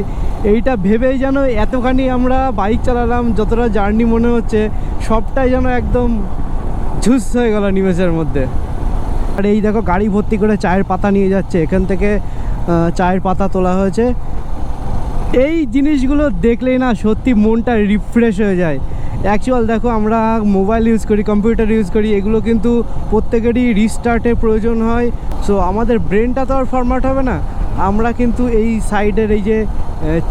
এইটা ভেবেই যেন এতখানি আমরা বাইক চালালাম, যতটা জার্নি মনে হচ্ছে সবটাই যেন একদম ঝুস হয়ে গেল নিমেষের মধ্যে। আর এই দেখো গাড়ি ভর্তি করে চায়ের পাতা নিয়ে যাচ্ছে, এখান থেকে চায়ের পাতা তোলা হয়েছে। এই জিনিসগুলো দেখলেই না সত্যি মনটা রিফ্রেশ হয়ে যায়। অ্যাকচুয়াল দেখো আমরা মোবাইল ইউজ করি, কম্পিউটার ইউজ করি, এগুলো কিন্তু প্রত্যেকেরই রিস্টার্টের প্রয়োজন হয়। সো আমাদের ব্রেনটা তো আর ফরম্যাট হবে না। আমরা কিন্তু এই সাইডের এই যে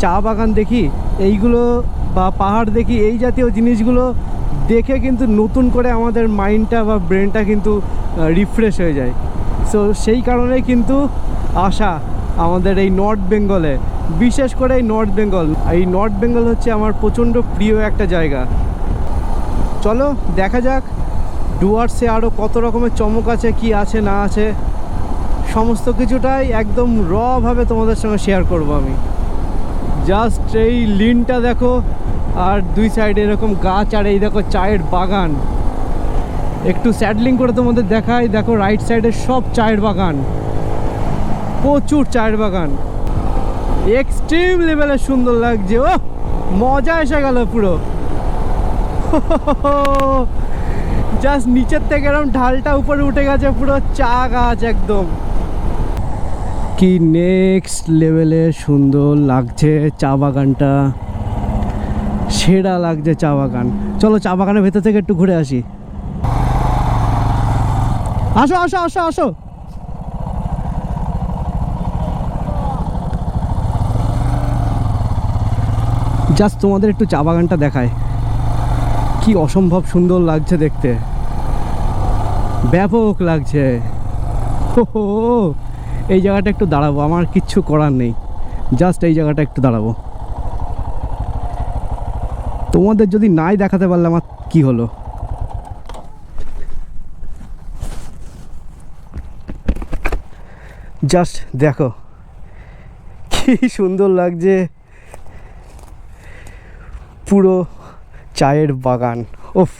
চা বাগান দেখি, এইগুলো বা পাহাড় দেখি, এই জাতীয় জিনিসগুলো দেখে কিন্তু নতুন করে আমাদের মাইন্ডটা বা ব্রেনটা কিন্তু রিফ্রেশ হয়ে যায়। সো সেই কারণেই কিন্তু আসা আমাদের এই নর্থ বেঙ্গলে, বিশেষ করে এই নর্থ বেঙ্গল। এই নর্থ বেঙ্গল হচ্ছে আমার প্রচণ্ড প্রিয় একটা জায়গা। চলো দেখা যাক ডুয়ার্সে আরও কত রকমের চমক আছে, কি আছে না আছে, সমস্ত কিছুটাই একদম রভাবে তোমাদের সঙ্গে শেয়ার করব আমি। জাস্ট এই লিনটা দেখো, আর দুই সাইডে এরকম গাছ, আর এই দেখো চায়ের বাগান। একটু স্যাডলিং করে তোমাদের দেখাই, দেখো রাইট সাইডে সব চায়ের বাগান, প্রচুর চায়ের বাগান, এক্সট্রিম লেভেলের সুন্দর লাগছে। ও মজা এসে গেল পুরো। জাস্ট নিচের থেকে এরকম ঢালটা উপরে উঠে গেছে, পুরো চা গাছ একদম। কি নেক্সট লেভেলের সুন্দর লাগছে চা বাগানটা, সেরা লাগছে চা বাগান। চলো চা বাগানের ভেতর থেকে একটু ঘুরে আসি। আসো আসো আসো আসো। জাস্ট তোমাদের একটু চা বাগানটা দেখায়, কি অসম্ভব সুন্দর লাগছে দেখতে, ব্যাপক লাগছে। হো, এই জায়গাটা একটু দাঁড়াবো, আমার কিচ্ছু করার নেই, জাস্ট এই জায়গাটা একটু দাঁড়াবো। তোমাদের যদি নাই দেখাতে পারলে আমার কি হলো। জাস্ট দেখো কি সুন্দর লাগছে, পুরো চায়ের বাগান। ওফ,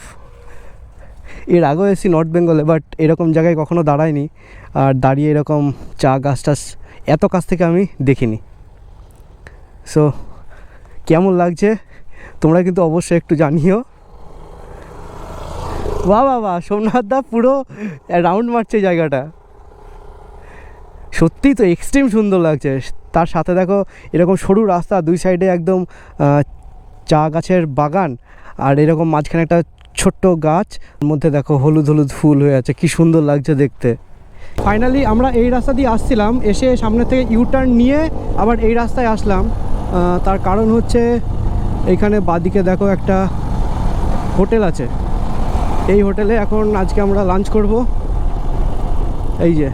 এর আগেও এসেছি নর্থ বেঙ্গলে, বাট এরকম জায়গায় কখনো দাঁড়াইনি, আর দাঁড়িয়ে এরকম চা গাছ টাছ এত কাছ থেকে আমি দেখিনি। সো কেমন লাগছে তোমরা কিন্তু অবশ্যই একটু জানিও। বাহ বাহ বাহ, সোমনাথ দা পুরো রাউন্ড মারছে জায়গাটা, সত্যিই তো এক্সট্রিম সুন্দর লাগছে। তার সাথে দেখো এরকম সরু রাস্তা, দুই সাইডে একদম চা গাছের বাগান, আর এরকম মাঝখানে একটা ছোট্ট গাছ, মধ্যে দেখো হলুদ হলুদ ফুল হয়ে আছে, কি সুন্দর লাগছে দেখতে। ফাইনালি আমরা এই রাস্তা দিয়ে আসছিলাম, এসে সামনে থেকে ইউটার্ন নিয়ে আবার এই রাস্তায় আসলাম। তার কারণ হচ্ছে এইখানে বাদিকে দেখো একটা হোটেল আছে, এই হোটেলে এখন আজকে আমরা লাঞ্চ করব। এই যে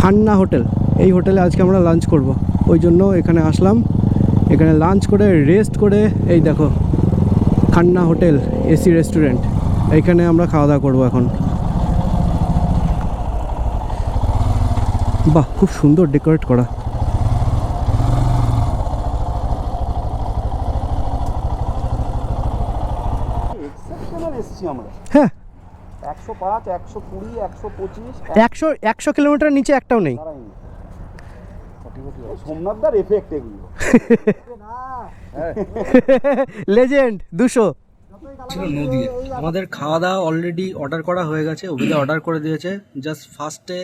খান্না হোটেল, এই হোটেলে আজকে আমরা লাঞ্চ করব, ওই জন্য এখানে আসলাম। এখানে লাঞ্চ করে রেস্ট করে, এই দেখো খান্না হোটেল এসি রেস্টুরেন্ট, এইখানে আমরা খাওয়া দাওয়া করবো এখন। বাহ, খুব সুন্দর ডেকোরেট করা। হ্যাঁ, 105, 120, 125, 100 কিলোমিটার নিচে একটাও নেই। সোমনাথদার এফেক্ট এগুলো। লেজেন্ড 200 ছিল নদী। আমাদের খাওয়া দাওয়া অলরেডি অর্ডার করা হয়ে গেছে, অভিদা অর্ডার করে দিয়েছে। জাস্ট ফার্স্টে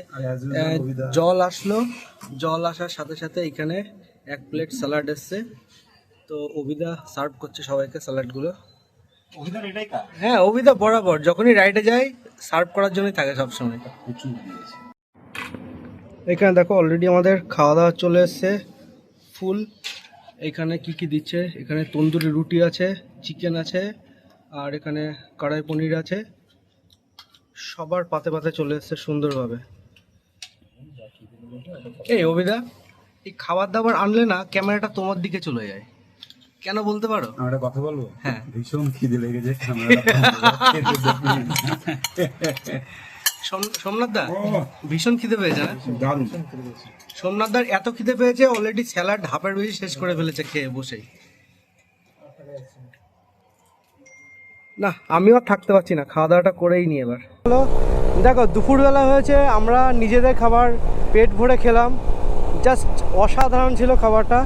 জল আসলো, জল আসার সাথে সাথে এখানে 1 প্লেট স্যালাড এসছে, তো অভিদা সার্ভ করছে সবাইকে স্যালাডগুলো। হ্যাঁ, অভিদা বরাবর যখনই রাইডে যায় সার্ভ করার জন্যই থাকে সবসময়। এখানে দেখো অলরেডি আমাদের খাওয়া দাওয়া চলে এসছে ফুল। এখানে কি কি দিচ্ছে, এখানে তন্দুরি রুটি আছে, চিকেন আছে, আর এখানে কড়াই পনির আছে, সবার পাতে পাতে চলে এসছে সুন্দরভাবে। এই অভিদা, এই খাবার দাবার আনলে না ক্যামেরাটা তোমার দিকে চলে যায়, কেন বলতে পারো? আমরা কথা বলবো। হ্যাঁ, ভীষণ খিদে লেগেছে। সোমনাথ দা ভীষণ খিদে পেয়েছে না? দারুণ। সোমনাথ দার এত খিদে পেয়েছে অলরেডি স্যালাড হাফের বেশি শেষ করে ফেলেছে খেয়ে বসেই। না, আমিও আর থাকতে পারছি না, খাওয়া দাওয়াটা করেই নি এবার। হ্যালো, দেখো দুপুরবেলা হয়েছে, আমরা নিজেদের খাবার পেট ভরে খেলাম, জাস্ট অসাধারণ ছিল খাবারটা,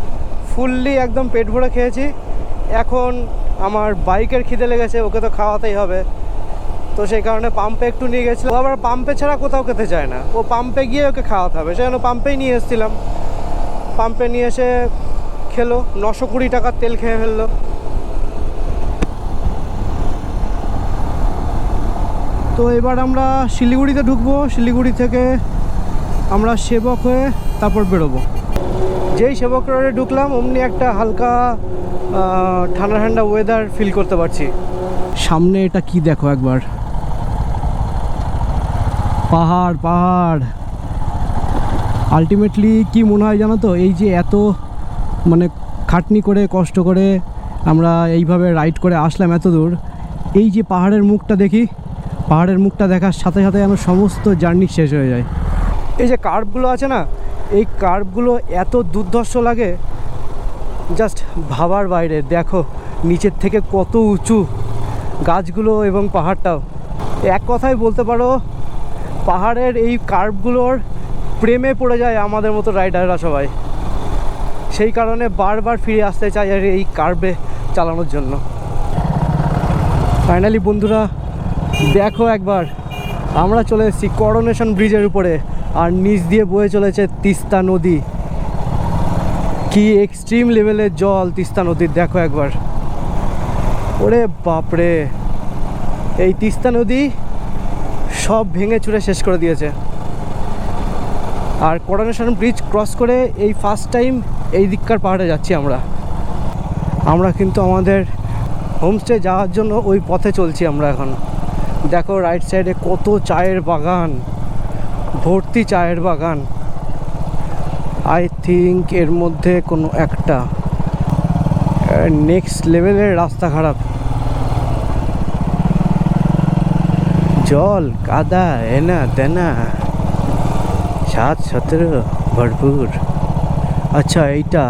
ফুললি একদম পেট ভরে খেয়েছি। এখন আমার বাইকের খিদে লেগেছে, ওকে তো খাওয়াতেই হবে, তো সেই কারণে পাম্পে একটু নিয়ে গেছিলো। ও আবার পাম্পে ছাড়া কোথাও খেতে চায় না, ও পাম্পে গিয়ে ওকে খাওয়াতে হবে, সেজন্য পাম্পেই নিয়ে এসেছিলাম। পাম্পে নিয়ে এসে খেলো, 920 টাকার তেল খেয়ে ফেললো। তো এবার আমরা শিলিগুড়িতে ঢুকবো, শিলিগুড়ি থেকে আমরা সেবক হয়ে তারপর বেরোবো। যেই সেবক রোডে ঢুকলাম অমনি একটা হালকা ঠান্ডা ঠান্ডা ওয়েদার ফিল করতে পারছি। সামনে এটা কি দেখো একবার, পাহাড় পাহাড়। আলটিমেটলি কি মনে হয় জানো তো, এই যে এত মানে খাটনি করে কষ্ট করে আমরা এইভাবে রাইড করে আসলাম এত দূর। এই যে পাহাড়ের মুখটা দেখি, পাহাড়ের মুখটা দেখার সাথে সাথে আমার সমস্ত জার্নি শেষ হয়ে যায়। এই যে কার্ভগুলো আছে না, এই কার্ভগুলো এত দুর্ধর্ষ লাগে, জাস্ট ভাবার বাইরে। দেখো নিচের থেকে কত উঁচু গাছগুলো এবং পাহাড়টাও। এক কথায় বলতে পারো পাহাড়ের এই কার্ভগুলোর প্রেমে পড়ে যায় আমাদের মতো রাইডাররা সবাই। সেই কারণে বারবার ফিরে আসতে চাই আর এই কার্ভে চালানোর জন্য। ফাইনালি বন্ধুরা দেখো একবার, আমরা চলে এসেছি করোনেশন ব্রিজের উপরে, আর নিচ দিয়ে বয়ে চলেছে তিস্তা নদী। কি এক্সট্রিম লেভেলের জল তিস্তা নদীর, দেখো একবার। ওরে বাপরে, এই তিস্তা নদী সব ভেঙে চুরে শেষ করে দিয়েছে। আর করোনেশন ব্রিজ ক্রস করে এই ফার্স্ট টাইম এই দিককার পাহাড়ে যাচ্ছি আমরা কিন্তু আমাদের হোমস্টে যাওয়ার জন্য ওই পথে চলছি আমরা এখন। দেখো রাইট সাইডে কত চায়ের বাগান, ভর্তি চায়ের বাগান। আই থিঙ্ক এর মধ্যে কোনো একটা নেক্সট লেভেলের রাস্তা খারাপ, জল কাদা এনা তেনা 7-17 ভরপুর। আচ্ছা এইটা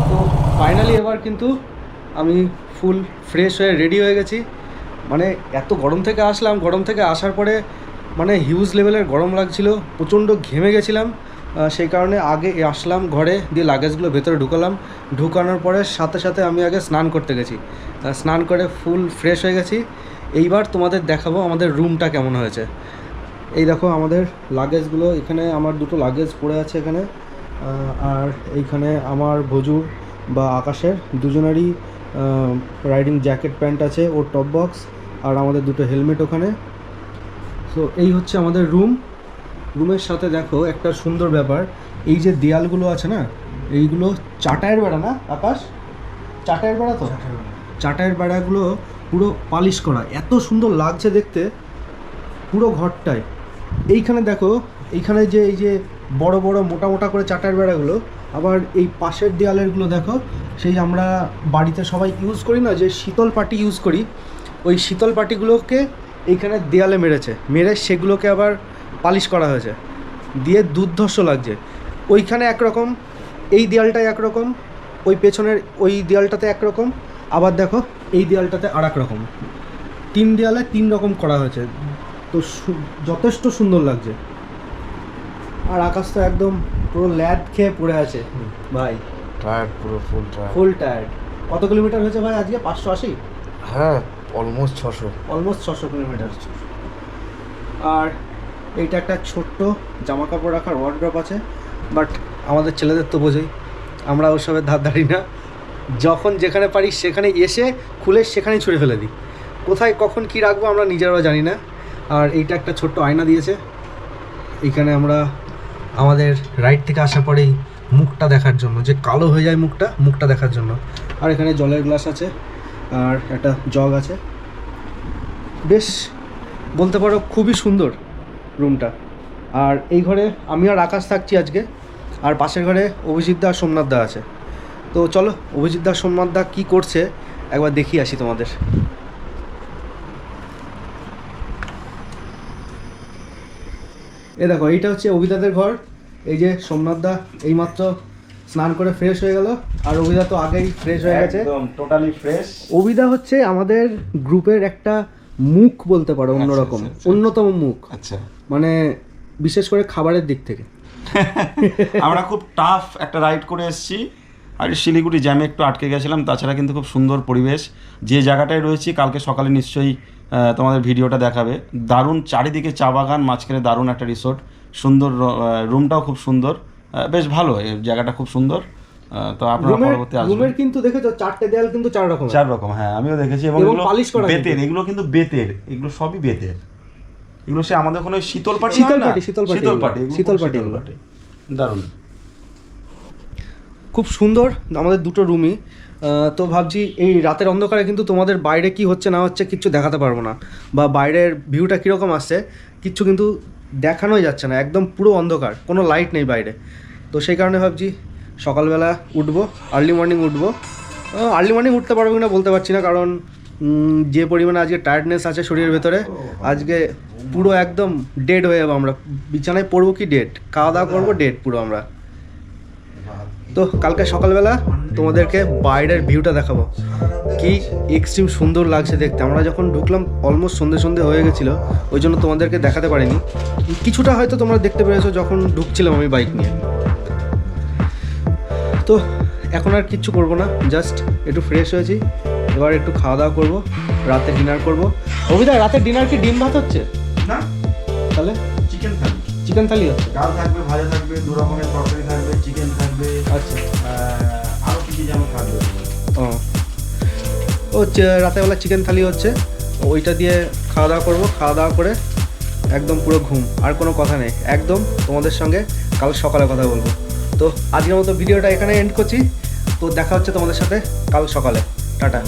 তো ফাইনালি এবার কিন্তু আমি ফুল ফ্রেশ হয়ে রেডি হয়ে গেছি। মানে এত গরম থেকে আসলাম, গরম থেকে আসার পরে মানে হিউজ লেভেলের গরম লাগছিল, প্রচণ্ড ঘেমে গেছিলাম। সেই কারণে আগে আসলাম ঘরে, দিয়ে লাগেজগুলো ভেতরে ঢুকানোর পরে সাথে সাথে আমি আগে স্নান করতে গেছি। স্নান করে ফুল ফ্রেশ হয়ে গেছি। এইবার তোমাদের দেখাবো আমাদের রুমটা কেমন হয়েছে। এই দেখো আমাদের লাগেজগুলো, এখানে আমার দুটো লাগেজ পড়ে আছে এখানে, আর এইখানে আমার ভজুর বা আকাশের দুজনেরই রাইডিং জ্যাকেট প্যান্ট আছে, ওর টপ বক্স, আর আমাদের দুটো হেলমেট ওখানে। সো এই হচ্ছে আমাদের রুমের সাথে দেখো একটা সুন্দর ব্যাপার, এই যে দেয়ালগুলো আছে না, এইগুলো চাটাইয়ের বেড়া না আকাশ, চাটাইয়ের বেড়া তো, চাটাইয়ের বেড়াগুলো পুরো পালিশ করা, এত সুন্দর লাগছে দেখতে পুরো ঘরটায়। এইখানে দেখো, এইখানে যে এই যে বড় বড় মোটা মোটা করে চাটাইয়ের বেড়াগুলো, আবার এই পাশের দেয়ালেরগুলো দেখো, সেই আমরা বাড়িতে সবাই ইউজ করি না যে শীতল পাটি ইউজ করি, ওই শীতল পাটিগুলোকে এইখানে দেয়ালে মেরে সেগুলোকে আবার পালিশ করা হয়েছে, দিয়ে দুর্ধর্ষ লাগছে। ওইখানে একরকম, এই দেয়ালটায় একরকম, ওই পেছনের ওই দেয়ালটাতে একরকম, আবার দেখো এই দেয়ালটাতে আর এক রকম, 3 দেয়ালে 3 রকম করা হয়েছে। তো যথেষ্ট সুন্দর লাগছে। আর আকাশ তো একদম পুরো ল্যাদ খেয়ে পড়ে আছে ভাই, টায়ার্ড, পুরো ফুল টায়ার্ড। কত কিলোমিটার হয়েছে ভাই আজকে? 580? হ্যাঁ, অলমোস্ট 600 কিলোমিটার। আর এইটা একটা ছোট্ট জামা কাপড় রাখার ওয়ার্ড্রপ আছে, বাট আমাদের ছেলেদের তো বোঝোই, আমরা ওসবের ধার ধারি না। যখন যেখানে পারি সেখানে এসে খুলে সেখানেই ছুঁড়ে ফেলে দিই। কোথায় কখন কি রাখবো আমরা নিজেরাও জানি না। আর এইটা একটা ছোট্ট আয়না দিয়েছে, এইখানে আমরা আমাদের রাইড থেকে আসার পরেই মুখটা দেখার জন্য, যে কালো হয়ে যায় মুখটা দেখার জন্য। আর এখানে জলের গ্লাস আছে, আর একটা জগ আছে। বেশ বলতে পারো খুবই সুন্দর রুমটা। আর এই ঘরে আমি আর আকাশ থাকছি আজকে, আর পাশের ঘরে অভিজিৎ দা আর সোমনাথ দা আছে। তো চলো অভিজিৎ দা সোমনাথ দা কী করছে একবার দেখিয়ে আসি তোমাদের। এ দেখো, এইটা হচ্ছে অভিদাদের ঘর। এই যে সোমনাথ দা এইমাত্র স্নান করে ফ্রেশ হয়ে গেল, আর অভিদা তো আগেই ফ্রেশ হয়ে গেছে, একদম টোটালি ফ্রেশ। অভিদা হচ্ছে আমাদের গ্রুপের একটা মুখ বলতে পারো, অন্যরকম, অন্যতম মুখ। আচ্ছা, মানে বিশেষ করে খাবারের দিক থেকে আমরা খুব টাফ একটা রাইড করে এসেছি, আর শিলিগুড়ি জ্যামে একটু আটকে গেছিলাম। তাছাড়া কিন্তু খুব সুন্দর পরিবেশ, যে জায়গাটায় রয়েছি কালকে সকালে নিশ্চয়ই তোমাদের ভিডিওটা দেখাবে। দারুণ চারিদিকে চা বাগান, মাঝখানে দারুণ একটা রিসোর্ট, সুন্দর রুমটাও খুব সুন্দর, বেশ ভালো, এই জায়গাটা খুব সুন্দর। তো আপনারা পরবর্তী আসবেন। রুমের কিন্তু দেখেছো 4টে দেয়াল কিন্তু 4 রকম, 4 রকম, হ্যাঁ আমিও দেখেছি। এবং এগুলো পালিশ করা বেতের, এগুলো কিন্তু বেতের, এগুলো সবই বেতের। এগুলো সে আমাদের কোনো শীতল পাটি, শীতল পাটি দারুণ, খুব সুন্দর আমাদের দুটো রুমই। তো ভাবছি এই রাতের অন্ধকারে কিন্তু তোমাদের বাইরে কি হচ্ছে না হচ্ছে কিচ্ছু দেখাতে পারবো না, বা বাইরের ভিউটা কীরকম আসছে কিচ্ছু কিন্তু দেখানোই যাচ্ছে না, একদম পুরো অন্ধকার, কোনো লাইট নেই বাইরে। তো সেই কারণে ভাবছি সকালবেলা উঠবো, আর্লি মর্নিং উঠবো। আর্লি মর্নিং উঠতে পারবো কিনা বলতে পারছি না, কারণ যে পরিমাণে আজকে টায়ার্ডনেস আছে শরীরের ভেতরে, আজকে পুরো একদম ডেড হয়ে যাবো আমরা। বিছানায় পড়বো কি ডেড, খাওয়া দাওয়া করবো ডেড পুরো আমরা। তো কালকে সকালবেলা তোমাদেরকে বাইরের ভিউটা দেখাবো, কি এক্সট্রিম সুন্দর লাগছে দেখতে। আমরা যখন ঢুকলাম অলমোস্ট সন্ধে হয়ে গেছিলো, ওই জন্য তোমাদেরকে দেখাতে পারিনি। কিছুটা হয়তো তোমরা দেখতে পেরেছো যখন ঢুকছিলাম আমি বাইক নিয়ে। তো এখন আর কিচ্ছু করবো না, জাস্ট একটু ফ্রেশ হয়েছি, এবার একটু খাওয়া দাওয়া করবো, রাতে ডিনার করবো। অভিদা, রাতে ডিনার কি ডিম ভাত হচ্ছে? না, তাহলে চিকেন থাকবে, চিকেন থালি হচ্ছে। ডাল থাকবে, ভাজা থাকবে, 2 রকমের তরকারি থাকবে, চিকেন থাকবে, আচ্ছা, আরও কিছু যেমন থাকবে। রাতেবেলা চিকেন থালি হচ্ছে, ওইটা দিয়ে খাওয়া দাওয়া করবো। খাওয়া দাওয়া করে একদম পুরো ঘুম, আর কোনো কথা নেই, একদম তোমাদের সঙ্গে কাল সকালে কথা বলবো। তো আজকের মতো ভিডিওটা এখানে এন্ড করছি। তো দেখা হচ্ছে তোমাদের সাথে কাল সকালে। টাটা।